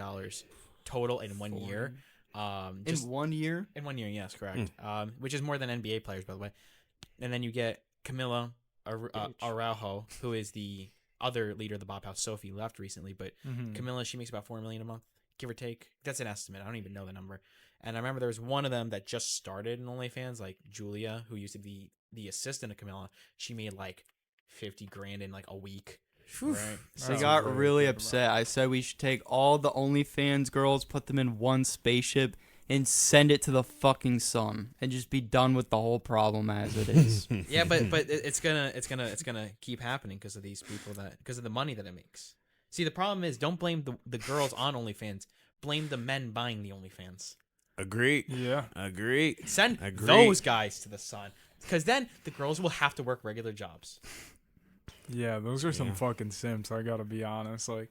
total in 1 year. In 1 year? In 1 year, yes, correct. Which is more than NBA players, by the way. And then you get Camila Araujo, who is the other leader of the Bop House. Sophie left recently, but Camila, she makes about $4 million a month, give or take. That's an estimate. I don't even know the number. And I remember there was one of them that just started in OnlyFans, like Julia, who used to be the assistant of Camila. She made like 50 grand in like a week. Right? They got really upset. I said we should take all the OnlyFans girls, put them in one spaceship, and send it to the fucking sun, and just be done with the whole problem as it is. Yeah, but it's gonna keep happening because of these people because of the money that it makes. See, the problem is, don't blame the girls on OnlyFans. Blame the men buying the OnlyFans. Agreed. Yeah. Agreed. Send Agreed. those guys to the sun. Because then the girls will have to work regular jobs. Yeah, those are some Yeah. fucking simps. I gotta be honest. Like,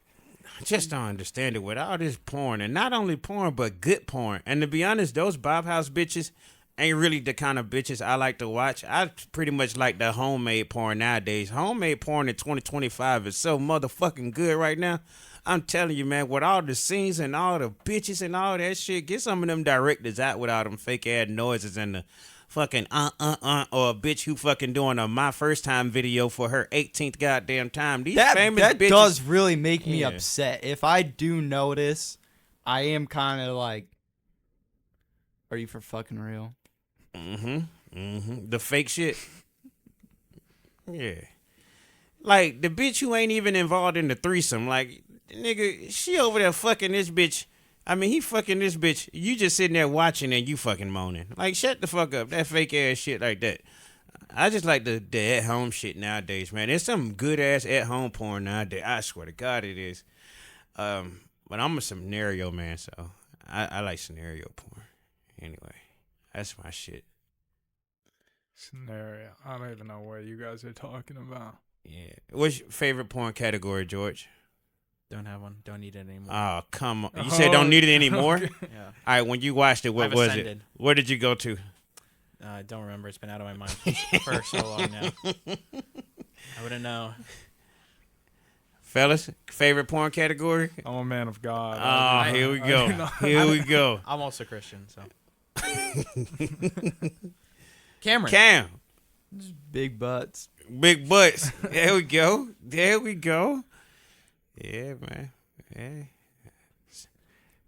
I just don't understand it with all this porn, and not only porn, but good porn. And to be honest, those Bob House bitches ain't really the kind of bitches I like to watch. I pretty much like the homemade porn nowadays. Homemade porn in 2025 is so motherfucking good right now. I'm telling you, man, with all the scenes and all the bitches and all that shit, get some of them directors out with all them fake ass noises and the fucking or a bitch who fucking doing a my first time video for her 18th goddamn time. These famous That bitches does really make me Yeah. upset. If I do notice, I am kind of like, are you for fucking real? The fake shit. Yeah. Like the bitch who ain't even involved in the threesome. Like, nigga, she over there fucking this bitch. I mean, he fucking this bitch. You just sitting there watching and you fucking moaning. Like, shut the fuck up. That fake ass shit like that. I just like the at home shit nowadays, man. There's some good ass at home porn nowadays. I swear to God it is. But I'm a scenario man, so I like scenario porn. Anyway, that's my shit. scenario. I don't even know what you guys are talking about. Yeah. What's your favorite porn category, George? Don't have one. Don't need it anymore. Oh, come on. You said don't need it anymore? Okay. Yeah. All right, when you watched it, what I've was ascended. it? Where did you go to? I don't remember. It's been out of my mind for so long now. I wouldn't know. Fellas, favorite porn category? I'm a man of God. Oh, here we go. I do not- Here we go. I'm also Christian, so. Cameron. Cam, Big butts. big butts. There we go. There we go. Yeah, man. Yeah.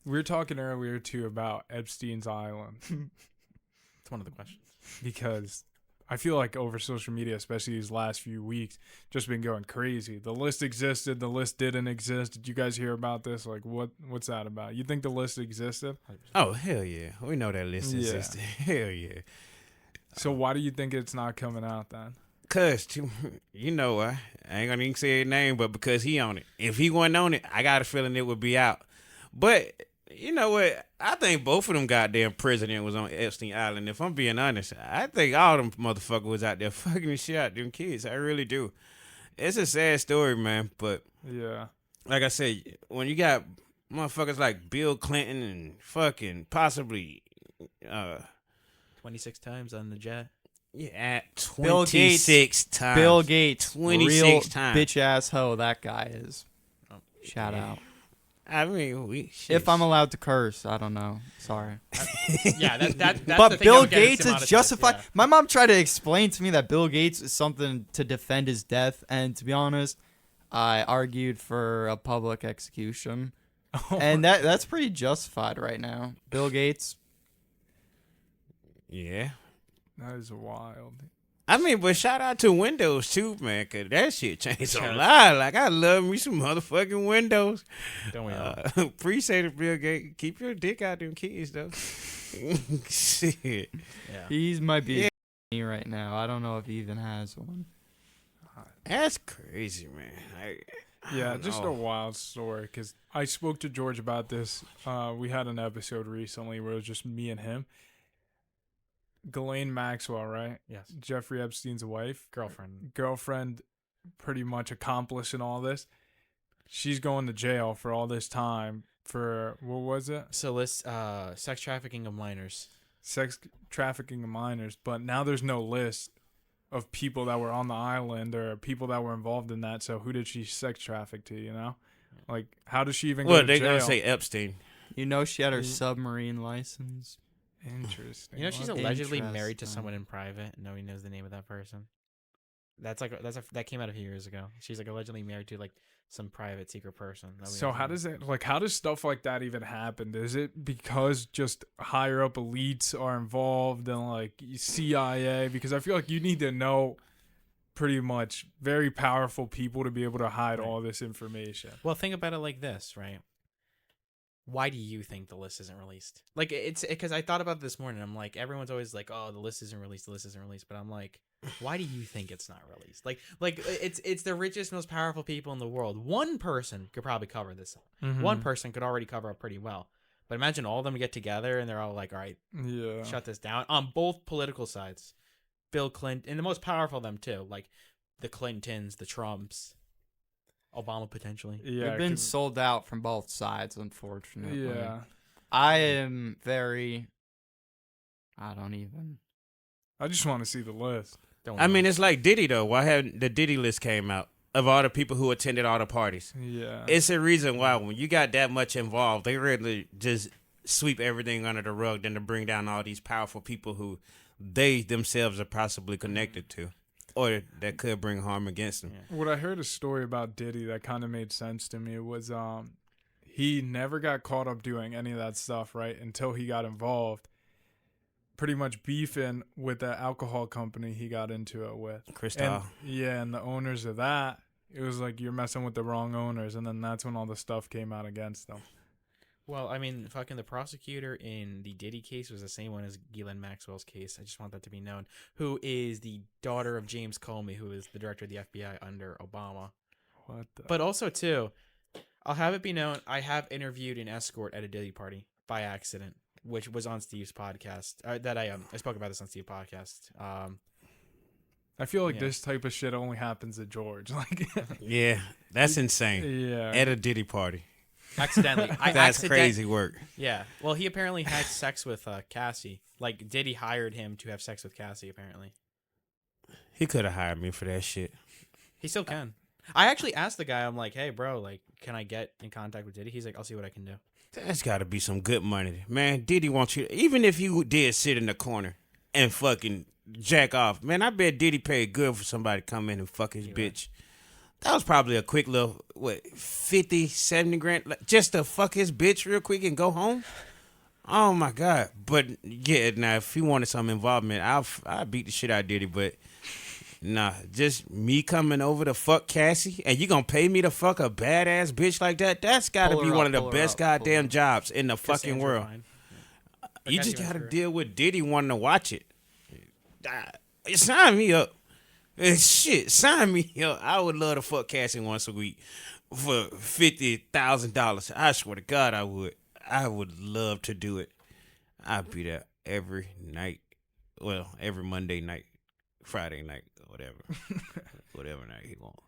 We were talking earlier too about Epstein's Island It's one of the questions. because I feel like over social media, especially these last few weeks, just been going crazy. The list existed, the list didn't exist. Did you guys hear about this? Like, what's that about? You think the list existed? Oh, hell yeah. We know that list Yeah. existed. Hell yeah. So why do you think it's not coming out then? Cause you know why? I ain't gonna even say his name, but because he on it. If he wasn't on it, I got a feeling it would be out. But you know what? I think both of them goddamn president was on Epstein Island. If I'm being honest, I think all them motherfuckers was out there fucking the shit out them kids. I really do. It's a sad story, man. But Yeah. like I said, when you got motherfuckers like Bill Clinton and fucking possibly 26 times on the jet. at Bill Gates. 26 times. Bill Gates. 26 real times. bitch ass hoe that guy is. Oh, Shout yeah. out. I mean, If I'm allowed to curse, I don't know. Sorry. Yeah, that's the But thing Bill that gets Gates him is out of justified. this, My mom tried to explain to me that Bill Gates is something to defend his death, and to be honest, I argued for a public execution, and that's pretty justified right now. Bill Gates. yeah. That is wild. I mean, but shout out to Windows too, man, cause that shit changed a Yeah. lot. Like I love me some motherfucking Windows. yeah. Don't we all? Appreciate it, Bill Gates. Keep your dick out them kids though. Shit. Yeah. He might be Yeah. me right now. I don't know if he even has one. That's crazy, man. I Yeah, don't just know. a wild story because I spoke to George about this. We had an episode recently where it was just me and him. Ghislaine Maxwell, right? Yes. Jeffrey Epstein's wife. Girlfriend. Pretty much accomplice in all this. She's going to jail for all this time for, what was it? So list sex trafficking of minors. Sex trafficking of minors. But now there's no list of people that were on the island or people that were involved in that. So who did she sex traffic to, you know? Like, how does she even go Well, to they jail? gonna say Epstein. You know, she had her submarine license. Interesting. You know, she's What? allegedly married to Interesting. someone in private. Nobody knows the name of that person. That came out a few years ago. She's like allegedly married to like some private secret person. Nobody So knows how the does name. it how does stuff like that even happen? Is it because just higher up elites are involved and like CIA? Because I feel like you need to know pretty much very powerful people to be able to hide Right. all this information. Well, think about it like this, right? why do you think the list isn't released? Like, it's because I thought about it this morning. I'm like, everyone's always like, oh, the list isn't released. The list isn't released. But I'm like, why do you think it's not released? Like it's the richest, most powerful people in the world. One person could probably cover this up. Mhm. One person could already cover up pretty well. But imagine all of them get together and they're all like, all right, Yeah. shut this down on both political sides. Bill Clinton, and the most powerful of them too, like the Clintons, the Trumps, Obama potentially. Yeah. They've been 'cause- sold out from both sides, unfortunately. yeah. I am very. I don't even. I just want to see the list. Don't I mean, know. it's like Diddy though. Why haven't the Diddy list came out of all the people who attended all the parties? Yeah. It's a reason why when you got that much involved, they really just sweep everything under the rug than to bring down all these powerful people who they themselves are possibly connected to, or that could bring harm against them. What I heard a story about Diddy that kind of made sense to me was he never got caught up doing any of that stuff, right? Until he got involved, pretty much beefing with the alcohol company he got into it with. Cristal. And, yeah, and the owners of that, it was like you're messing with the wrong owners, and then that's when all the stuff came out against them. Well, I mean, fucking the prosecutor in the Diddy case was the same one as Ghislaine Maxwell's case. I just want that to be known. Who is the daughter of James Comey, who is the director of the FBI under Obama. What the? But also, too, I'll have it be known, I have interviewed an escort at a Diddy party by accident, which was on Steve's podcast. I spoke about this on Steve's podcast. I feel like yeah. this type of shit only happens at George. Like, Yeah, that's insane. yeah. At a Diddy party. Accidentally. That's crazy work. Yeah. Well, he apparently had sex with Cassie. Like, Diddy hired him to have sex with Cassie, apparently. He could have hired me for that shit. He still can. I actually asked the guy, I'm like, hey, bro, like, can I get in contact with Diddy? He's like, I'll see what I can do. That's got to be some good money, man. Diddy wants you, even if you did sit in the corner and fucking jack off, man. I bet Diddy paid good for somebody to come in and fuck his bitch. That was probably a quick little, 50, 70 grand, like, just to fuck his bitch real quick and go home. Oh my God. But yeah, now if he wanted some involvement, I'll beat the shit out of Diddy, but nah, just me coming over to fuck Cassie and you gonna pay me to fuck a badass bitch like that? That's gotta Pull be her one up, of the pull her best up, pull her goddamn up. jobs in the fucking Cassandra world. Fine. You Cassie just gotta Ventura. deal with Diddy wanting to watch it. Sign me up. Shit, sign me up. I would love to fuck Cassie once a week for $50,000. I swear to God, I would. I would love to do it. I'd be there every night. Well, every Monday night, Friday night, whatever. Whatever night he want.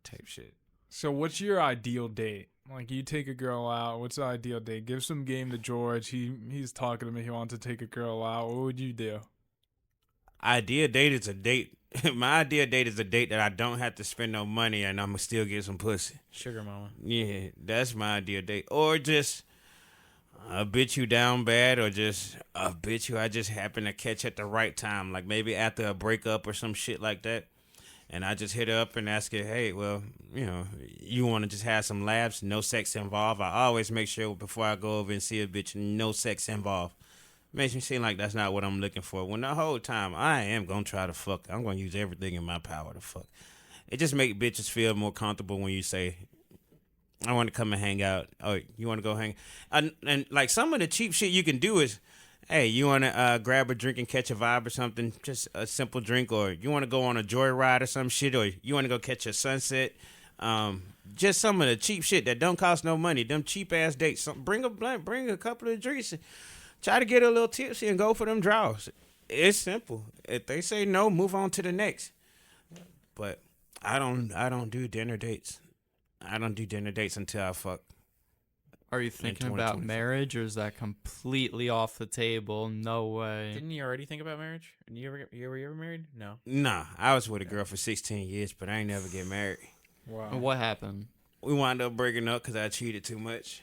Type shit. So what's your ideal date? Like, you take a girl out. What's the ideal date? Give some game to George. He's talking to me. He wants to take a girl out. What would you do? Ideal date is a date. My ideal date is a date that I don't have to spend no money and I'm going to still get some pussy. Sugar mama. Yeah, that's my ideal date. Or just a bitch you down bad, or just a bitch who I just happen to catch at the right time. Like maybe after a breakup or some shit like that. And I just hit her up and ask her, hey, well, you want to just have some laughs, no sex involved. I always make sure before I go over and see a bitch, no sex involved. Makes me seem like that's not what I'm looking for. When the whole time I am going to try to fuck. I'm going to use everything in my power to fuck. It just makes bitches feel more comfortable when you say, I want to come and hang out. Oh, you want to go hang? And like some of the cheap shit you can do is, hey, you want to grab a drink and catch a vibe or something, just a simple drink, or you want to go on a joyride or some shit, or you want to go catch a sunset. Just some of the cheap shit that don't cost no money. Them cheap ass dates. Bring a couple of drinks. Try to get a little tipsy and go for them draws. It's simple. If they say no, move on to the next. But I don't do dinner dates. I don't do dinner dates until I fuck. Are you thinking about 2024. marriage, or is that completely off the table? No way. Didn't you already think about marriage? Were you ever married? No. Nah, I was with a girl for 16 years, but I ain't never get married. Wow. What happened? We wound up breaking up because I cheated too much.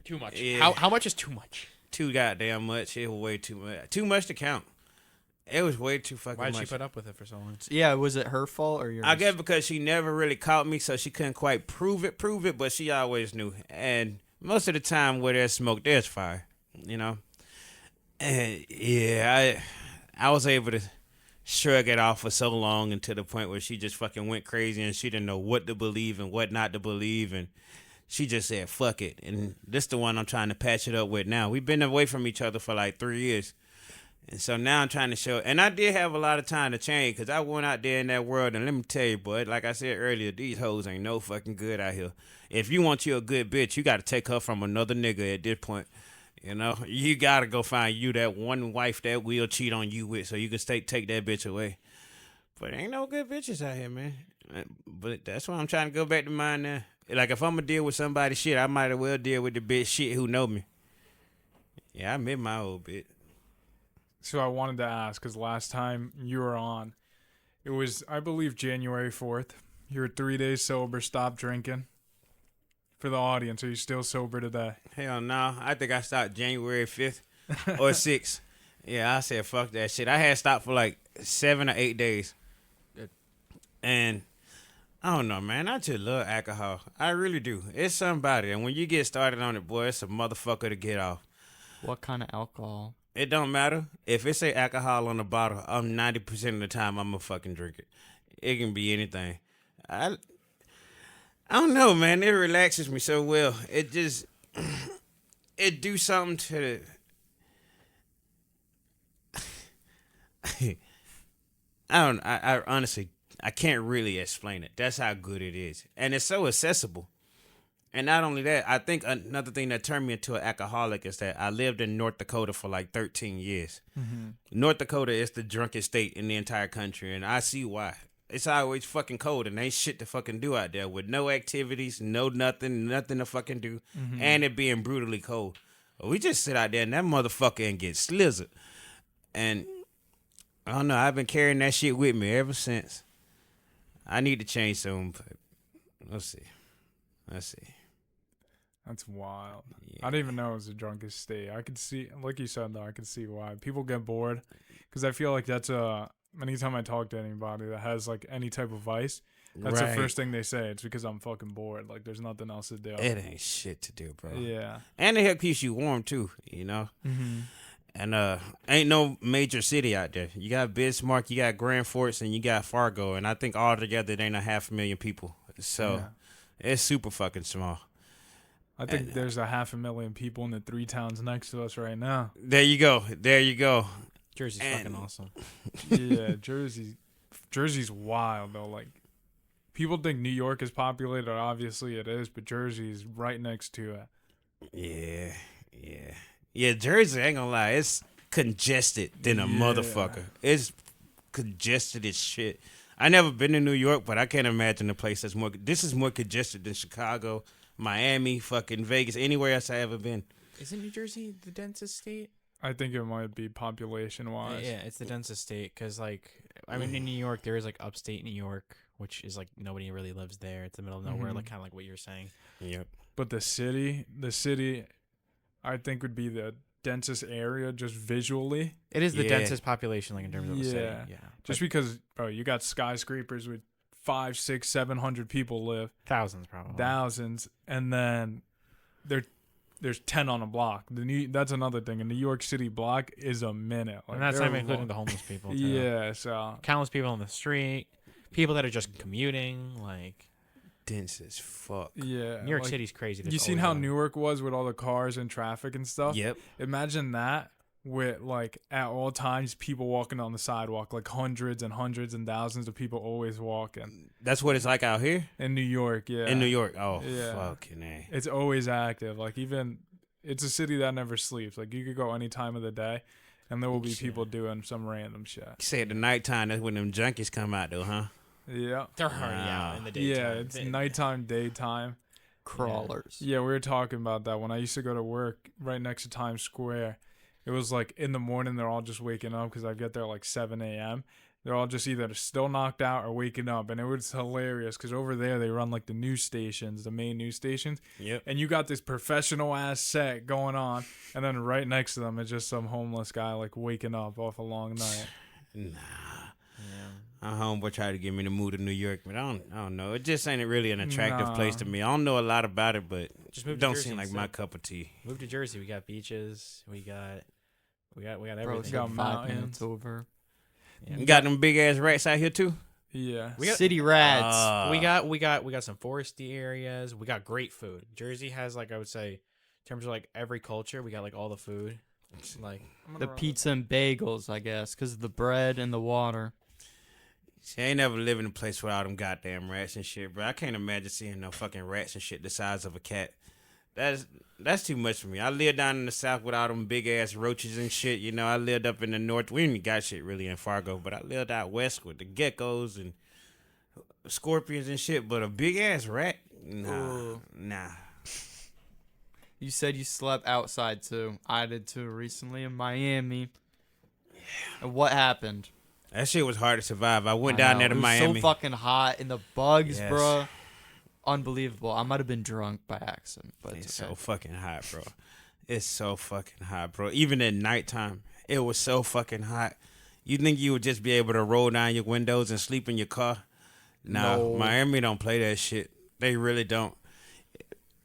Too much. Yeah. How much is too much? Too goddamn much. It was way too much. Too much to count. It was way too fucking Why did much. she put up with it for so long? Yeah, was it her fault or yours? I guess because she never really caught me, so she couldn't quite prove it, but she always knew. And most of the time where there's smoke, there's fire, And yeah, I was able to shrug it off for so long, and to the point where she just fucking went crazy and she didn't know what to believe and what not to believe. And she just said, fuck it. And this the one I'm trying to patch it up with now. We've been away from each other for like 3 years. And so now I'm trying to show, and I did have a lot of time to change because I went out there in that world, and let me tell you, boy, like I said earlier, these hoes ain't no fucking good out here. If you want you a good bitch, you got to take her from another nigga at this point. You know, you got to go find you that one wife that will cheat on you with so you can take that bitch away. But ain't no good bitches out here, man. But that's why I'm trying to go back to mine now. Like, if I'm going to deal with somebody shit, I might as well deal with the bitch shit who know me. Yeah, I met my old bitch. So I wanted to ask, because last time you were on, it was, I believe, January 4th. You were 3 days sober, stopped drinking. For the audience, are you still sober today? Hell no. I think I stopped January 5th or 6th. Yeah, I said fuck that shit. I had stopped for like 7 or 8 days. And I don't know, man. I just love alcohol. I really do. It's somebody. And when you get started on it, boy, it's a motherfucker to get off. What kind of alcohol? It don't matter. If it say alcohol on the bottle, I'm 90% of the time I'm gonna fucking drink it. It can be anything. I don't know, man. It relaxes me so well. It just it do something to I honestly I can't really explain it. That's how good it is. And it's so accessible. And not only that, I think another thing that turned me into an alcoholic is that I lived in North Dakota for like 13 years. Mm-hmm. North Dakota is the drunkest state in the entire country, and I see why. It's always fucking cold, and ain't shit to fucking do out there with no activities, no nothing to fucking do, and it being brutally cold. We just sit out there and that motherfucker and get slizzard. And I don't know, I've been carrying that shit with me ever since. I need to change some, but let's see. That's wild. Yeah. I didn't even know it was the drunkest state. I could see, like you said, though, I could see why. People get bored because I feel like that's anytime I talk to anybody that has like any type of vice, that's the first thing they say. It's because I'm fucking bored. Like there's nothing else to do. It ain't shit to do, bro. Yeah. And it helps keeps you warm too, you know? Mm-hmm. And ain't no major city out there. You got Bismarck, you got Grand Forks, and you got Fargo. And I think all together it ain't 500,000 people. So it's super fucking small. I think there's 500,000 people in the 3 towns next to us right now. There you go. Jersey's fucking awesome. Yeah, Jersey's wild though. Like people think New York is populated. Obviously it is, but Jersey's right next to it. Yeah. Jersey, I ain't gonna lie, it's congested than a motherfucker. It's congested as shit. I never been to New York, but I can't imagine a place that's more. This is more congested than Chicago, Miami, fucking Vegas, anywhere else I ever been. Isn't New Jersey the densest state? I think it might be population-wise. Yeah, it's the densest state because, like, I mean, in New York, there is, like, upstate New York, which is, like, nobody really lives there. It's the middle of nowhere, like, kind of like what you're saying. Yep. But the city, I think would be the densest area just visually. It is the densest population, like, in terms of the city. Yeah. Just because, bro, you got skyscrapers with 500, 600, 700 people live. Thousands, probably. Thousands. And then there's 10 on a block. That's another thing. A New York City block is a minute. Like, and that's not even including the homeless people, too. Yeah, so. Countless people on the street. People that are just commuting, like. Dense as fuck. Yeah. New York City's crazy. You seen how Newark was with all the cars and traffic and stuff? Yep. Imagine that with, like, at all times, people walking on the sidewalk. Like, hundreds and thousands of people always walking. That's what it's like out here? In New York, yeah. In New York, oh, yeah. Fucking A. It's always active. Like, even, it's a city that never sleeps. Like, you could go any time of the day, and there will be people doing some random shit. You say at the nighttime, that's when them junkies come out, though, huh? Yeah. They're already out in the daytime. Yeah, it's nighttime, daytime. Crawlers. Yeah, we were talking about that. When I used to go to work right next to Times Square, it was like in the morning, they're all just waking up because I get there like 7 a.m. They're all just either still knocked out or waking up. And it was hilarious because over there, they run like the news stations, the main news stations. Yep. And you got this professional-ass set going on. And then right next to them is just some homeless guy like waking up off a long night. Nah. My homeboy tried to get me to move to New York, but I don't know. It just ain't really an attractive place to me. I don't know a lot about it, but just move to don't Jersey seem like instead. my cup of tea. Move to Jersey. We got beaches. We got everything. Bro, it's got got 5 mountains. minutes over. Yeah. You got them big ass rats out here too? Yeah. We got- City rats. we got some foresty areas. We got great food. Jersey has like I would say, in terms of like every culture, we got like all the food. It's like The pizza and bagels, I guess, because of the bread and the water. See, I ain't never lived in a place without them goddamn rats and shit, bro. I can't imagine seeing no fucking rats and shit the size of a cat. That's too much for me. I lived down in the south with all them big ass roaches and shit. You know, I lived up in the north. We ain't got shit really in Fargo, but I lived out west with the geckos and scorpions and shit. But a big ass rat, nah. You said you slept outside too. I did too recently in Miami. And what happened? That shit was hard to survive. I went down there to it was Miami. so fucking hot and the bugs, Yes. bruh. Unbelievable. I might have been drunk by accident, but It's okay. so fucking hot, bro. It's so fucking hot, bro. Even at nighttime, it was so fucking hot. You think you would just be able to roll down your windows and sleep in your car? No. Miami don't play that shit. They really don't.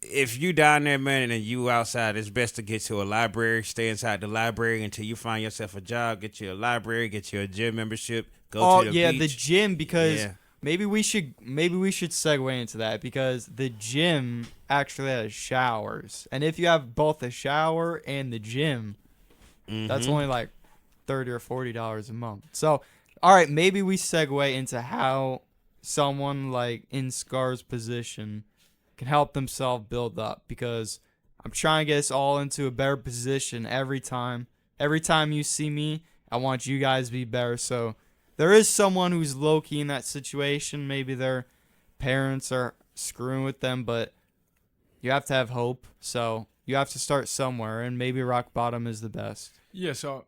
If you down there, man, and you outside, it's best to get to a library. Stay inside the library until you find yourself a job. Get you a library. Get you a gym membership. Go to the the beach. gym, because Yeah. maybe we should segue into that, because the gym actually has showers. And if you have both a shower and the gym, that's only like $30 or $40 a month. So, all right, maybe we segue into how someone like in Scar's position can help themselves build up, because I'm trying to get us all into a better position every time. Every time you see me, I want you guys to be better. So there is someone who's low-key in that situation. Maybe their parents are screwing with them, but you have to have hope. So you have to start somewhere, and maybe rock bottom is the best. Yeah, so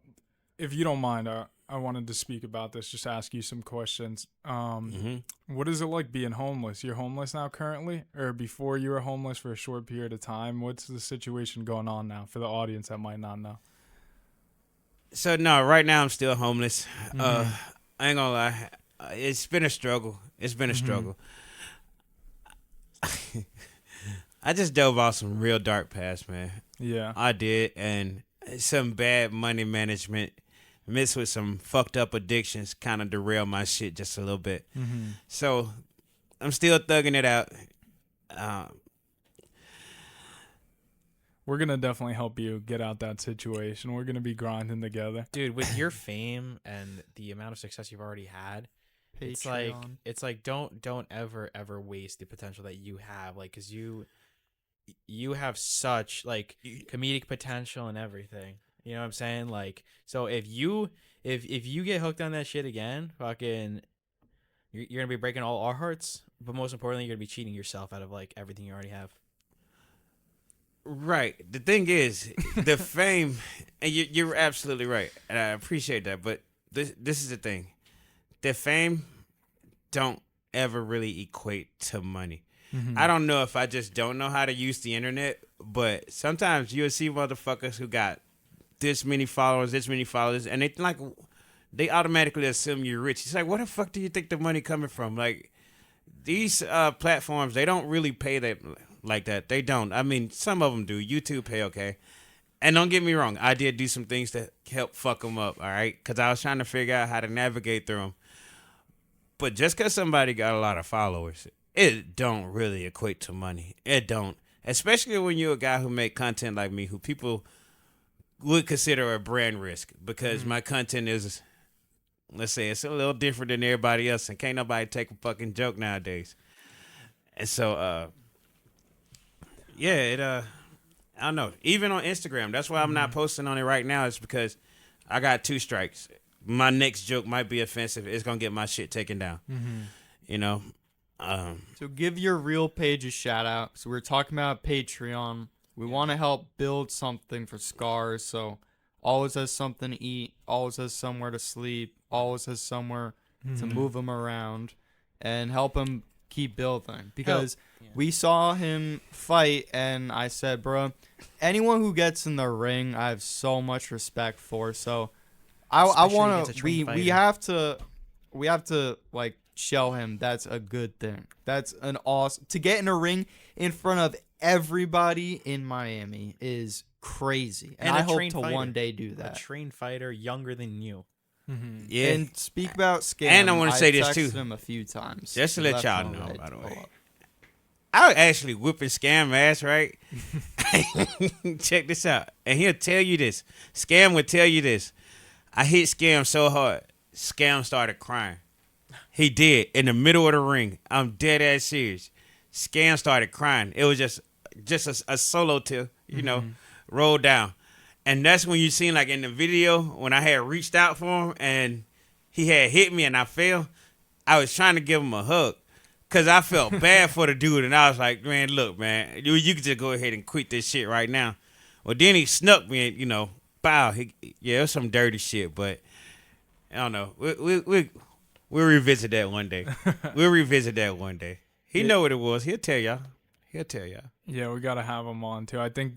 if you don't mind, I wanted to speak about this, just ask you some questions. What is it like being homeless? You're homeless now currently? Or before you were homeless for a short period of time? What's the situation going on now for the audience that might not know? So, no, right now I'm still homeless. I ain't gonna lie. It's been a struggle. It's been a struggle. I just dove off some real dark paths, man. Yeah. I did, and some bad money management mixed with some fucked up addictions kind of derailed my shit just a little bit. So I'm still thugging it out. We're going to definitely help you get out that situation. We're going to be grinding together. dude, with your fame and the amount of success you've already had, it's like don't ever waste the potential that you have, like, because you have such like comedic potential and everything. You know what I'm saying? Like, so if you get hooked on that shit again, fucking, you're gonna be breaking all our hearts. But most importantly, you're gonna be cheating yourself out of like everything you already have. Right. The thing is, the fame, and you're absolutely right, and I appreciate that. But this is the thing: the fame don't ever really equate to money. I don't know if I just don't know how to use the internet, but sometimes you'll see motherfuckers who got this many followers, and they automatically assume you're rich. It's like, where the fuck do you think the money coming from? Like, these platforms, they don't really pay that like that. They don't. I mean, some of them do. YouTube pay okay. And don't get me wrong, I did do some things to help fuck them up, all right? Because I was trying to figure out how to navigate through them. But just because somebody got a lot of followers, it don't really equate to money. It don't. Especially when you're a guy who make content like me, who people would consider a brand risk, because my content is, let's say, it's a little different than everybody else, and can't nobody take a fucking joke nowadays. And so, I don't know. Even on Instagram, that's why I'm not posting on it right now. It's because I got 2 strikes. My next joke might be offensive. It's gonna get my shit taken down. You know. So give your real page a shout out. So we're talking about Patreon. We want to help build something for Scarz. So always has something to eat, always has somewhere to sleep, always has somewhere to move him around, and help him keep building. Because we saw him fight, and I said, bro, anyone who gets in the ring, I have so much respect for. So I want to. We have to like show him that's a good thing. That's an awesome to get in a ring in front of everybody in Miami is crazy, and I hope to one day do that. A trained fighter younger than you. Yeah. And speak about scam. And I wanna say this, too. texted him a few times. Just to He let left y'all him know, red by the to way. pull up. I was actually whipping Scam ass, right? Check this out. And he'll tell you this. Scam will tell you this. I hit Scam so hard, Scam started crying. He did. In the middle of the ring. I'm dead ass serious. Scam started crying. It was just a solo till, you know, rolled down. And that's when you seen, like, in the video, when I had reached out for him and he had hit me and I fell, I was trying to give him a hug. Because I felt bad for the dude, and I was like, man, look, man, you could just go ahead and quit this shit right now. Well, then he snuck me, and, you know, bow. Yeah, it was some dirty shit, but I don't know. We'll revisit that one day. We'll revisit that one day. He know what it was. He'll tell y'all. Yeah, we gotta have him on too. I think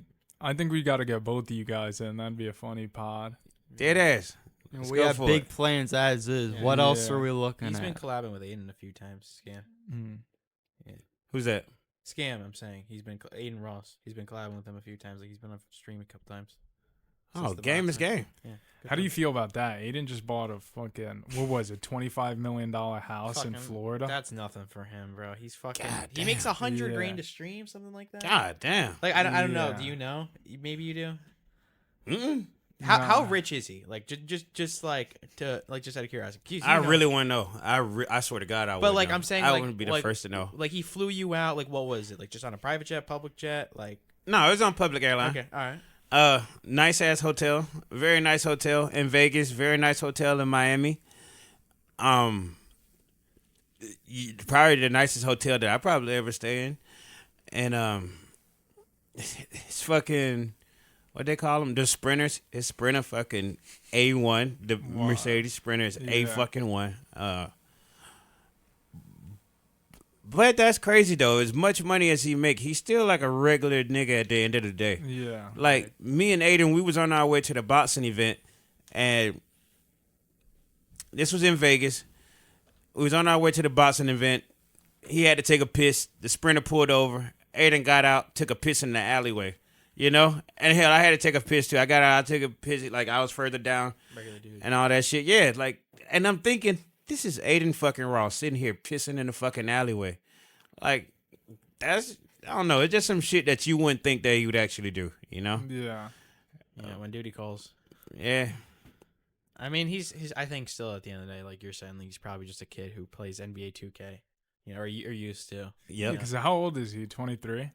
we gotta get both of you guys in. That'd be a funny pod. Dead ass. And Let's we go have for big it. plans as is. Yeah. What else Yeah. are we looking He's at? been collabing with Aiden a few times. Scam. Who's that? Scam, I'm saying. He's been Aiden Ross. He's been collabing with him a few times. Like, he's been on stream a couple times. Oh, Since the game is boxing. game. Yeah. Good How do for you him. feel about that? Aiden just bought a fucking, what was it, $25 million house in Fucking- Florida. That's nothing for him, bro. He's fucking. God He makes damn. $100 Yeah. grand to stream, something like that. God damn. Like, I don't know. Yeah. Do you know? Maybe you do. Mm-mm. How Nah. rich is he? Like, just like just out of curiosity. 'Cause you I know- really want to know. I swear to God, I But would like know. I'm saying, I like, wouldn't be the like- first to know. Like, he flew you out. Like, what was it? Like, just on a private jet, public jet? Like, No, it was on public airline. okay, all right. Nice ass hotel, very nice hotel in Vegas, very nice hotel in Miami. Probably the nicest hotel that I probably ever stay in, and it's fucking what they call them, the Sprinters. It's Sprinter fucking A1. The Mercedes Sprinter is A Yeah. fucking one. But that's crazy though. As much money as he make, he's still like a regular nigga at the end of the day. Yeah. Like me and Aiden, we was on our way to the boxing event, and this was in Vegas. We was on our way to the boxing event. He had to take a piss. The Sprinter pulled over. Aiden got out, took a piss in the alleyway. You know, and hell, I had to take a piss too. I got out, I took a piss. Like I was further down Regular dude. and all that shit. Yeah, like, and I'm thinking, this is Aiden fucking Ross sitting here pissing in the fucking alleyway. Like, that's, I don't know. It's just some shit that you wouldn't think that he would actually do, you know? Yeah. Yeah, when duty calls. Yeah. I mean, he's. I think still at the end of the day, like you're saying, like, he's probably just a kid who plays NBA 2K, you know, or used to. Yep. Because how old is he? 23?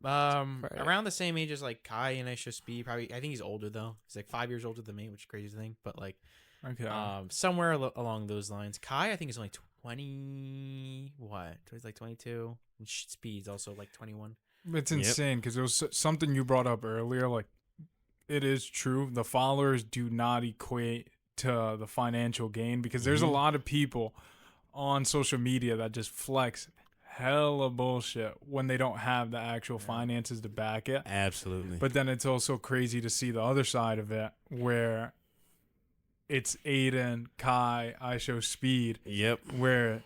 Around the same age as like Kai and Aisha Speed. Probably, I think he's older though. He's like 5 years older than me, which is crazy to think. But like, Okay. somewhere along those lines. Kai, I think is only 20. What? He's like 22. And Speed's also like 21. It's Yep. insane because it was something you brought up earlier. Like, it is true. The followers do not equate to the financial gain because there's a lot of people on social media that just flex hella bullshit when they don't have the actual finances to back it. Absolutely. But then it's also crazy to see the other side of it where it's Aiden, Kai, I Show Speed, Yep. where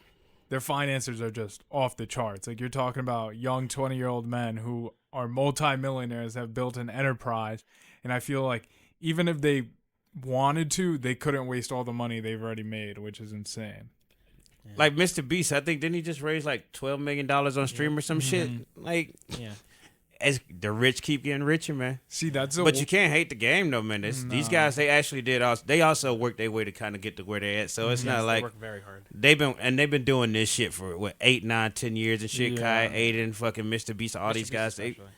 their finances are just off the charts. Like, you're talking about young 20-year-old men who are multimillionaires, have built an enterprise. And I feel like even if they wanted to, they couldn't waste all the money they've already made, which is insane. Like Mr. Beast, I think, didn't he just raise like $12 million on stream or some shit? Like, Yeah. as the rich keep getting richer, man. See, that's But you can't hate the game, though, man. These guys, they actually did. They also worked their way to kind of get to where they're at. So it's Yes, not they like work very hard. they've been doing this shit for what 8, 9, 10 years and shit. Yeah. Kai, Aiden, fucking Mr. Beast, all Mr. these Beast guys. They, especially,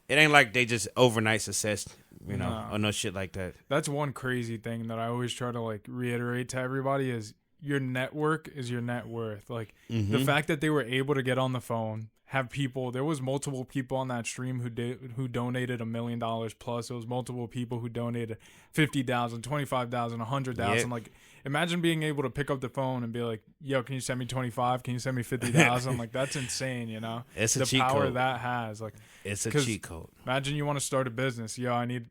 it ain't like they just overnight success, you know, No. or no shit like that. That's one crazy thing that I always try to like reiterate to everybody is your network is your net worth. Like the fact that they were able to get on the phone, have people, there was multiple people on that stream who donated $1 million plus. There was multiple people who donated 50,000, 25,000, 100,000. Yep. Like, imagine being able to pick up the phone and be like, "Yo, can you send me 25? Can you send me 50,000?" Like, that's insane, you know. It's a the cheat power code. that has. Like, It's a 'cause cheat code. imagine you want to start a business. Yo, I need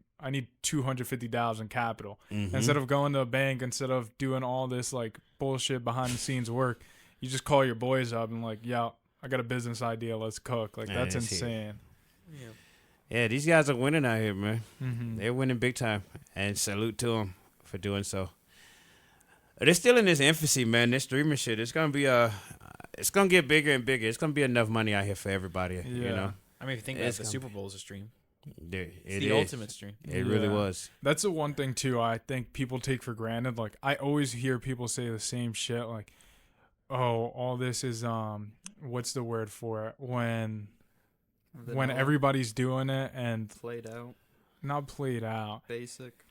250,000 capital. Mm-hmm. Instead of going to a bank, instead of doing all this like bullshit behind the scenes work, you just call your boys up and like, "Yo, I got a business idea. Let's cook." Like, that's That's it. insane. Yeah, these guys are winning out here, man. Mm-hmm. They're winning big time, and salute to them for doing so. It's still in its infancy, man. This streaming shit, it's gonna be it's gonna get bigger and bigger. It's gonna be enough money out here for everybody. You Yeah. know, I mean, if you think It's about it, the gonna Super Bowl is a stream. It It's the is. ultimate stream. It really Yeah. was. That's the one thing too. I think people take for granted. Like I always hear people say the same shit. Like, oh, all this is what's the word for it when Vanilla, everybody's doing it and played out, not played out. basic.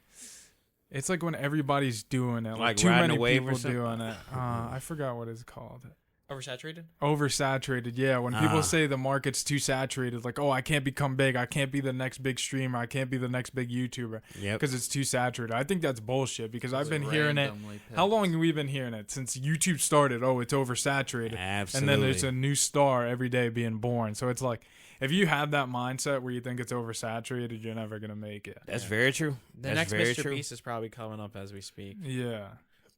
It's like when everybody's doing it, like Like too riding many a wave or people something? doing it. I forgot what it's called. Oversaturated? Oversaturated, yeah. When people say the market's too saturated, like, oh, I can't become big. I can't be the next big streamer. I can't be the next big YouTuber Yep. because it's too saturated. I think that's bullshit because I've been hearing it. How long have we been hearing it? Since YouTube started, oh, it's oversaturated. Absolutely. And then there's a new star every day being born. So it's like, if you have that mindset where you think it's oversaturated, you're never going to make it. That's very true. The That's next very Mr. true. Beast is probably coming up as we speak. Yeah.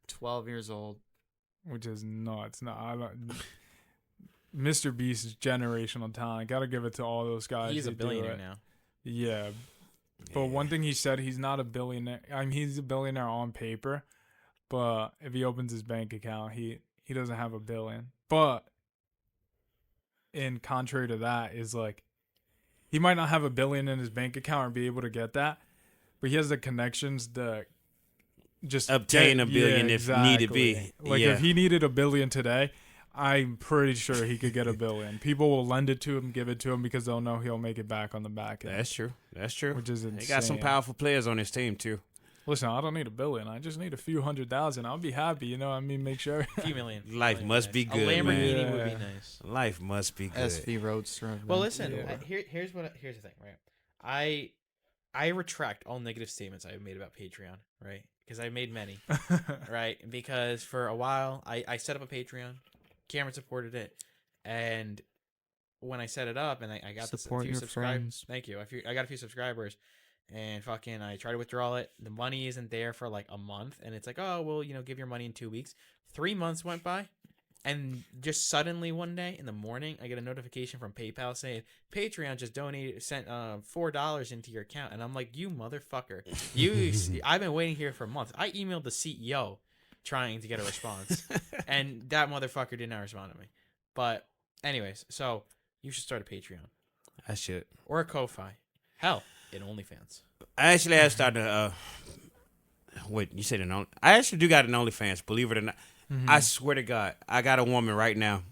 12 years old. Which is nuts. No, I don't. Mr. Beast is generational talent. Got to give it to all those guys. He's a who do billionaire it. now. Yeah. But one thing he said, he's not a billionaire. I mean, he's a billionaire on paper, but if he opens his bank account, he doesn't have $1 billion. But in contrary to that is like, he might not have $1 billion in his bank account or be able to get that, but he has the connections to just Obtain get- $1 billion yeah, if need be. exactly. Like Yeah. if he needed $1 billion today, I'm pretty sure he could get $1 billion. People will lend it to him, give it to him because they'll know he'll make it back on the back end. That's true. That's true. Which is insane. He got some powerful players on his team too. Listen, I don't need $1 billion. I just need a few 100,000. I'll be happy. You know what I mean? Make sure. A few million. Life Million must nice. be good, A Lamborghini man. would be Yeah. nice. Life must be good. SV Roadster. Well, listen. Yeah. Here's the thing, right? I retract all negative statements I've made about Patreon, right? Because I made many, right? Because for a while I set up a Patreon, Cameron supported it, and when I set it up and I got Support a few your subscribers, friends. thank you. I got a few subscribers, and fucking I tried to withdraw it. The money isn't there for like a month, and it's like, oh well, give your money in 2 weeks. 3 months went by. And just suddenly one day in the morning, I get a notification from PayPal saying Patreon just sent $4 into your account, and I'm like, you motherfucker! I've been waiting here for months. I emailed the CEO trying to get a response, and that motherfucker did not respond to me. But anyways, so you should start a Patreon I should. or a Ko-fi. Hell, an OnlyFans. I actually have started. Wait, you said I actually do got an OnlyFans. Believe it or not. I swear to God, I got a woman right now.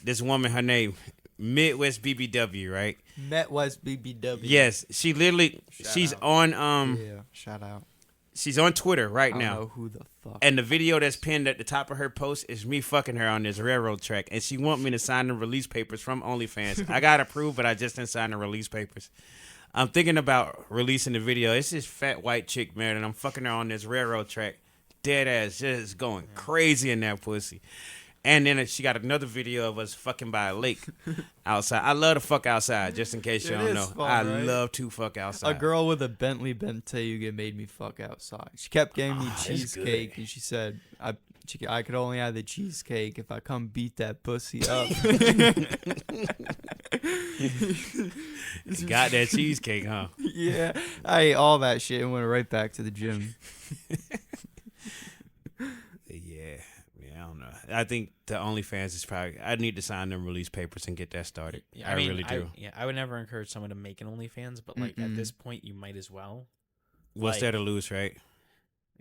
This woman, her name, Midwest BBW, right? Met West BBW. Yes, she literally, she's out. on Yeah. Shout out. she's on Twitter right I don't now. know who the fuck. And the video that's pinned at the top of her post is me fucking her on this railroad track. And she want me to sign the release papers from OnlyFans. I got approved, but I just didn't sign the release papers. I'm thinking about releasing the video. It's this fat white chick, man, and I'm fucking her on this railroad track. Dead ass, just going crazy in that pussy. And then she got another video of us fucking by a lake outside. I love to fuck outside, just in case you It don't is know. fun, I right? love to fuck outside. A girl with a Bentley Bentayga made me fuck outside. She kept giving me that's cheesecake, good. and she said I could only have the cheesecake if I come beat that pussy up. Got that cheesecake, huh? Yeah, I ate all that shit and went right back to the gym. Yeah, I don't know. I think the OnlyFans is probably. I need to sign them release papers and get that started. Yeah, I really do. I would never encourage someone to make an OnlyFans, but like at this point, you might as well. What's like- there to lose, right?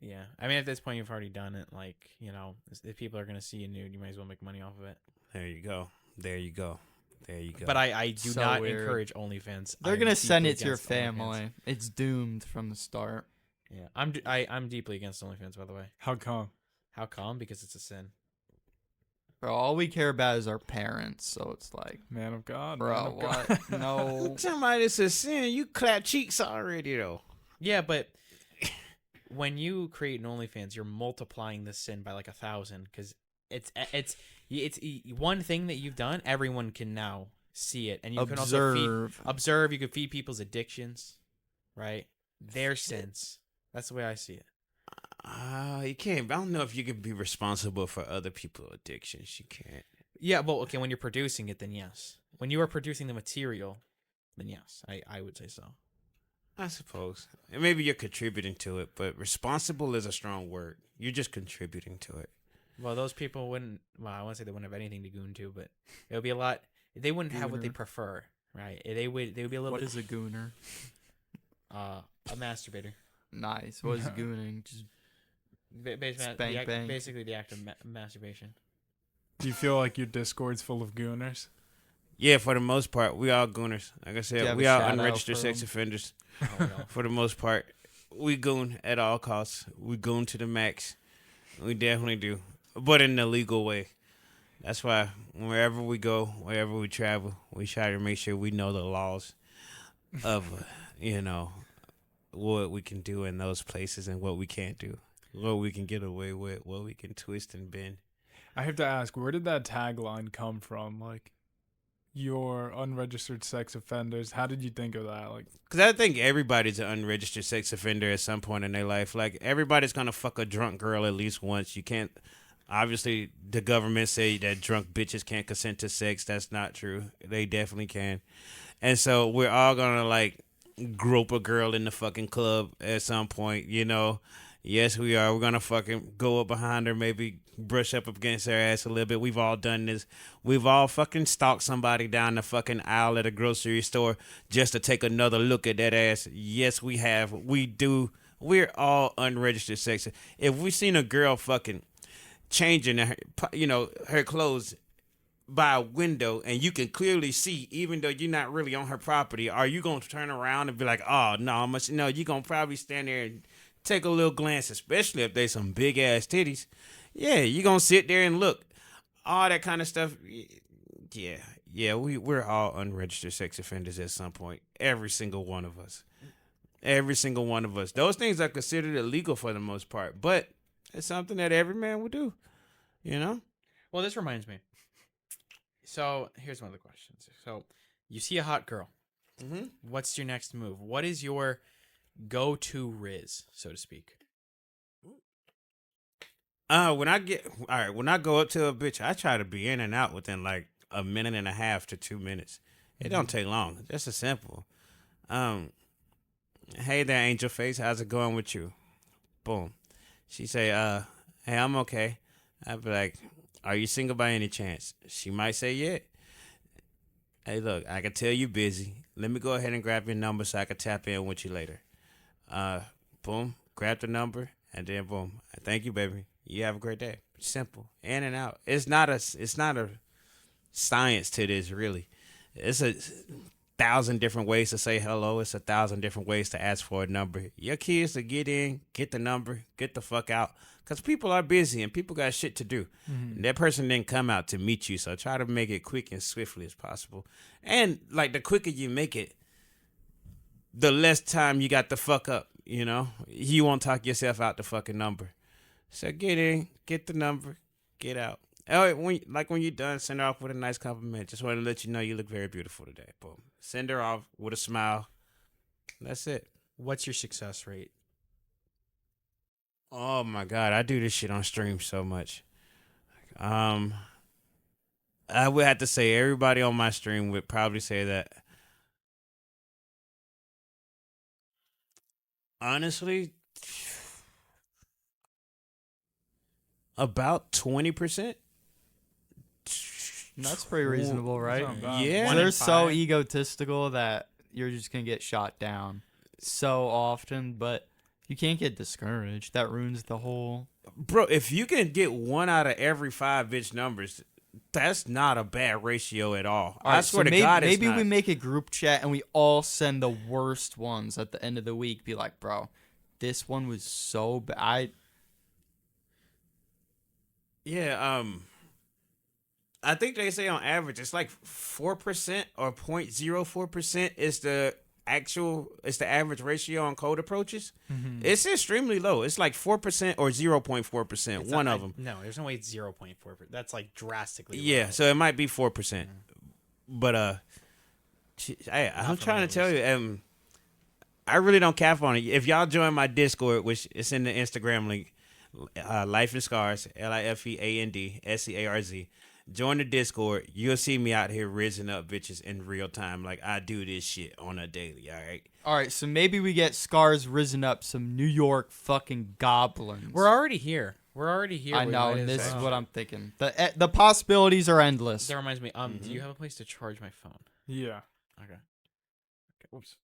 Yeah, I mean, at this point, you've already done it. Like, if people are gonna see you nude, you might as well make money off of it. There you go. There you go. There you go. But I do So not weird. encourage OnlyFans. They're I'm gonna send deeply it to your against OnlyFans. family. It's doomed from the start. Yeah, I'm deeply against OnlyFans. By the way, How come? how come? Because it's a sin. Bro, all we care about is our parents. So it's like, Man of God. bro, man of God. what? No. somebody that says sin, you clap cheeks already though. Yeah, but when you create an OnlyFans, you're multiplying the sin by like 1,000 because it's one thing that you've done. Everyone can now see it, and you can also observe. You can feed people's addictions, right? Their sins. That's the way I see it. You can't. I don't know if you can be responsible for other people's addictions. You can't. Yeah, well, okay. When you're producing it, then yes. When you are producing the material, then yes, I would say so. I suppose. And maybe you're contributing to it, but responsible is a strong word. You're just contributing to it. Well, those people wouldn't. Well, I won't say they wouldn't have anything to goon to, but it would be a lot. They wouldn't have what they Gooner. prefer, right? They would be a little. What is a gooner? A masturbator? Nice. What is gooning? Just Spank bang. Basically, the act of masturbation. Do you feel like your Discord's full of gooners? Yeah, for the most part, we all gooners. Like I Do you said, have we a all shout out unregistered for sex them? offenders. Oh, no. For the most part, we goon at all costs. We goon to the max. We definitely do, but in the legal way. That's why wherever we go, wherever we travel, we try to make sure we know the laws of, what we can do in those places and what we can't do, what we can get away with, what we can twist and bend. I have to ask, where did that tagline come from? Like, your unregistered sex offenders. How did you think of that? Like, Because I think everybody's an unregistered sex offender at some point in their life. Like, everybody's going to fuck a drunk girl at least once. You can't, obviously, the government say that drunk bitches can't consent to sex. That's not true. They definitely can. And so we're all going to, like, grope a girl in the fucking club at some point, Yes, we are. We're going to fucking go up behind her, maybe brush up against her ass a little bit. We've all done this. We've all fucking stalked somebody down the fucking aisle at a grocery store just to take another look at that ass. Yes, we have. We do. We're all unregistered sex. If we seen a girl fucking changing her, her clothes by a window and you can clearly see, even though you're not really on her property, are you going to turn around and be like, oh, no, you're going to probably stand there and take a little glance, especially if they some big ass titties. Yeah, you gonna sit there and look. All that kind of stuff. Yeah, we're all unregistered sex offenders at some point. Every single one of us. Every single one of us. Those things are considered illegal for the most part, but it's something that every man would do. Well, this reminds me. So here's one of the questions. So you see a hot girl. Mm-hmm. What's your next move? What is your go-to riz, so to speak? When I go up to a bitch, I try to be in and out within like a minute and a half to 2 minutes. It don't take long. Just as simple. Hey there, Angel Face. How's it going with you? Boom. She say, hey, I'm okay. I'd be like, are you single by any chance? She might say, yeah. Hey, look, I can tell you busy. Let me go ahead and grab your number so I can tap in with you later. Boom, grab the number, and then boom. Thank you, baby. You have a great day. Simple, in and out. It's not a science to this, really. It's 1,000 different ways to say hello. It's 1,000 different ways to ask for a number. Your key is to get in, get the number, get the fuck out. Because people are busy and people got shit to do. Mm-hmm. That person didn't come out to meet you, so try to make it quick and swiftly as possible. And, like, the quicker you make it, the less time you got to fuck up, You won't talk yourself out the fucking number. So get in, get the number, get out. Oh, when you're done, send her off with a nice compliment. Just want to let you know you look very beautiful today. Boom. Send her off with a smile. That's it. What's your success rate? Oh my God, I do this shit on stream so much. I would have to say everybody on my stream would probably say that. Honestly, about 20%. That's pretty reasonable, right? Yeah. They're so egotistical that you're just gonna get shot down so often, but you can't get discouraged. That ruins the whole. Bro, if you can get 1 out of every 5 bitch numbers, that's not a bad ratio at all. I swear to God, it's maybe not. we make a group chat and we all send the worst ones at the end of the week. Be like, bro, this one was so bad. Yeah, I think they say on average it's like 4% or 0.04% is the average ratio on cold approaches. Mm-hmm. It's extremely low. It's like 4% or 0.4%. One of them. No, there's no way it's 0.4%. That's like drastically low. Yeah, so it might be 4%. Mm-hmm. But I'm trying to tell you, I really don't cap on it. If y'all join my Discord, which is in the Instagram link, Life and Scarz, LIFEAND SCARZ. Join the Discord. You'll see me out here rizzing up bitches in real time. Like, I do this shit on a daily, all right? All right, so maybe we get Scarz risen up, some New York fucking goblins. We're already here. I know, and this is what I'm thinking. The possibilities are endless. That reminds me. Do you have a place to charge my phone? Yeah. Okay. Oops.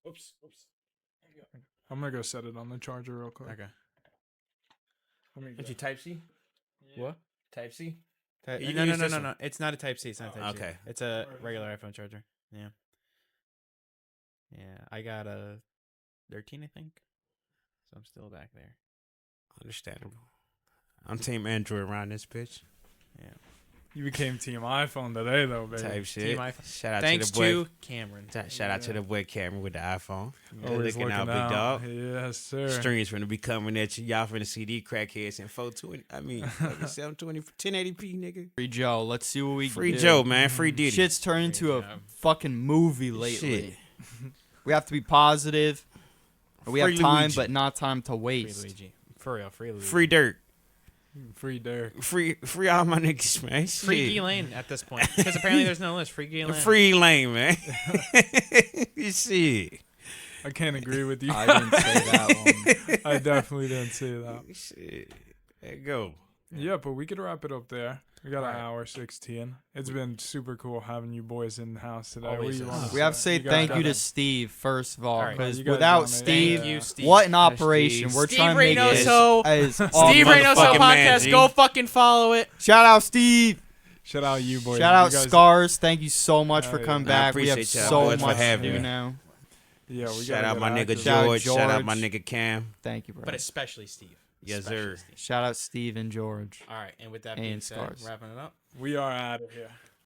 I'm gonna go set it on the charger real quick. Okay. Did you Type C? What? Type C? No. It's not a Type C. It's not a Type C. Okay. It's a regular iPhone charger. Yeah. Yeah. I got a 13, I think. So I'm still back there. Understandable. I'm Team Android around this bitch. Yeah. You became Team iPhone today, though, baby. Type shit. Team iPhone. Shout out Thanks to the boy. to Cameron. Shout out to the boy Cameron with the iPhone. Always Looking out, big dog. Yes, sir. Streams finna be coming at you. Y'all finna see these crackheads in 420. I mean, 720, 1080p, nigga. Free Joe. Let's see what we can Free do. Joe, man. Free Diddy. Shit's turned into a fucking movie lately. Shit. We have to be positive. We have Free time, Luigi. but not time to Free waste. Luigi. For real. Free Luigi. Free Dirt. Free Derek. Free all my niggas, man. Free Shit. G Lane at this point. Because apparently there's no list. Free G Lane. Free Lane, man. Shit. I can't agree with you. I didn't say that one. I definitely didn't say that. Shit. There you go. Yeah, but we could wrap it up there. We got an Alright. hour 16. It's been super cool having you boys in the house today. Always What do you is. wanna We have to say You guys thank got you to it? Steve, first of all, Alright. because You guys without done it. Steve, Thank you, Steve. what an operation. Steve. We're Steve trying to make Reynoso. this as Steve Reynoso motherfucking man, podcast. G. Go fucking follow it. Shout out, Steve. Shout out you boys. Shout out, You guys- Scarz. Thank you so much for yeah. coming I back. We have appreciate y'all so boys for much to having do me. now. Yeah, we Shout gotta out get my nigga active. Shout out George. Shout out my George. nigga Cam. Thank you, bro. But especially Steve. Yes, Especially sir. Steve. Shout out Steve and George. All right. And with that And being said, Scarz. wrapping it up. We are out of here.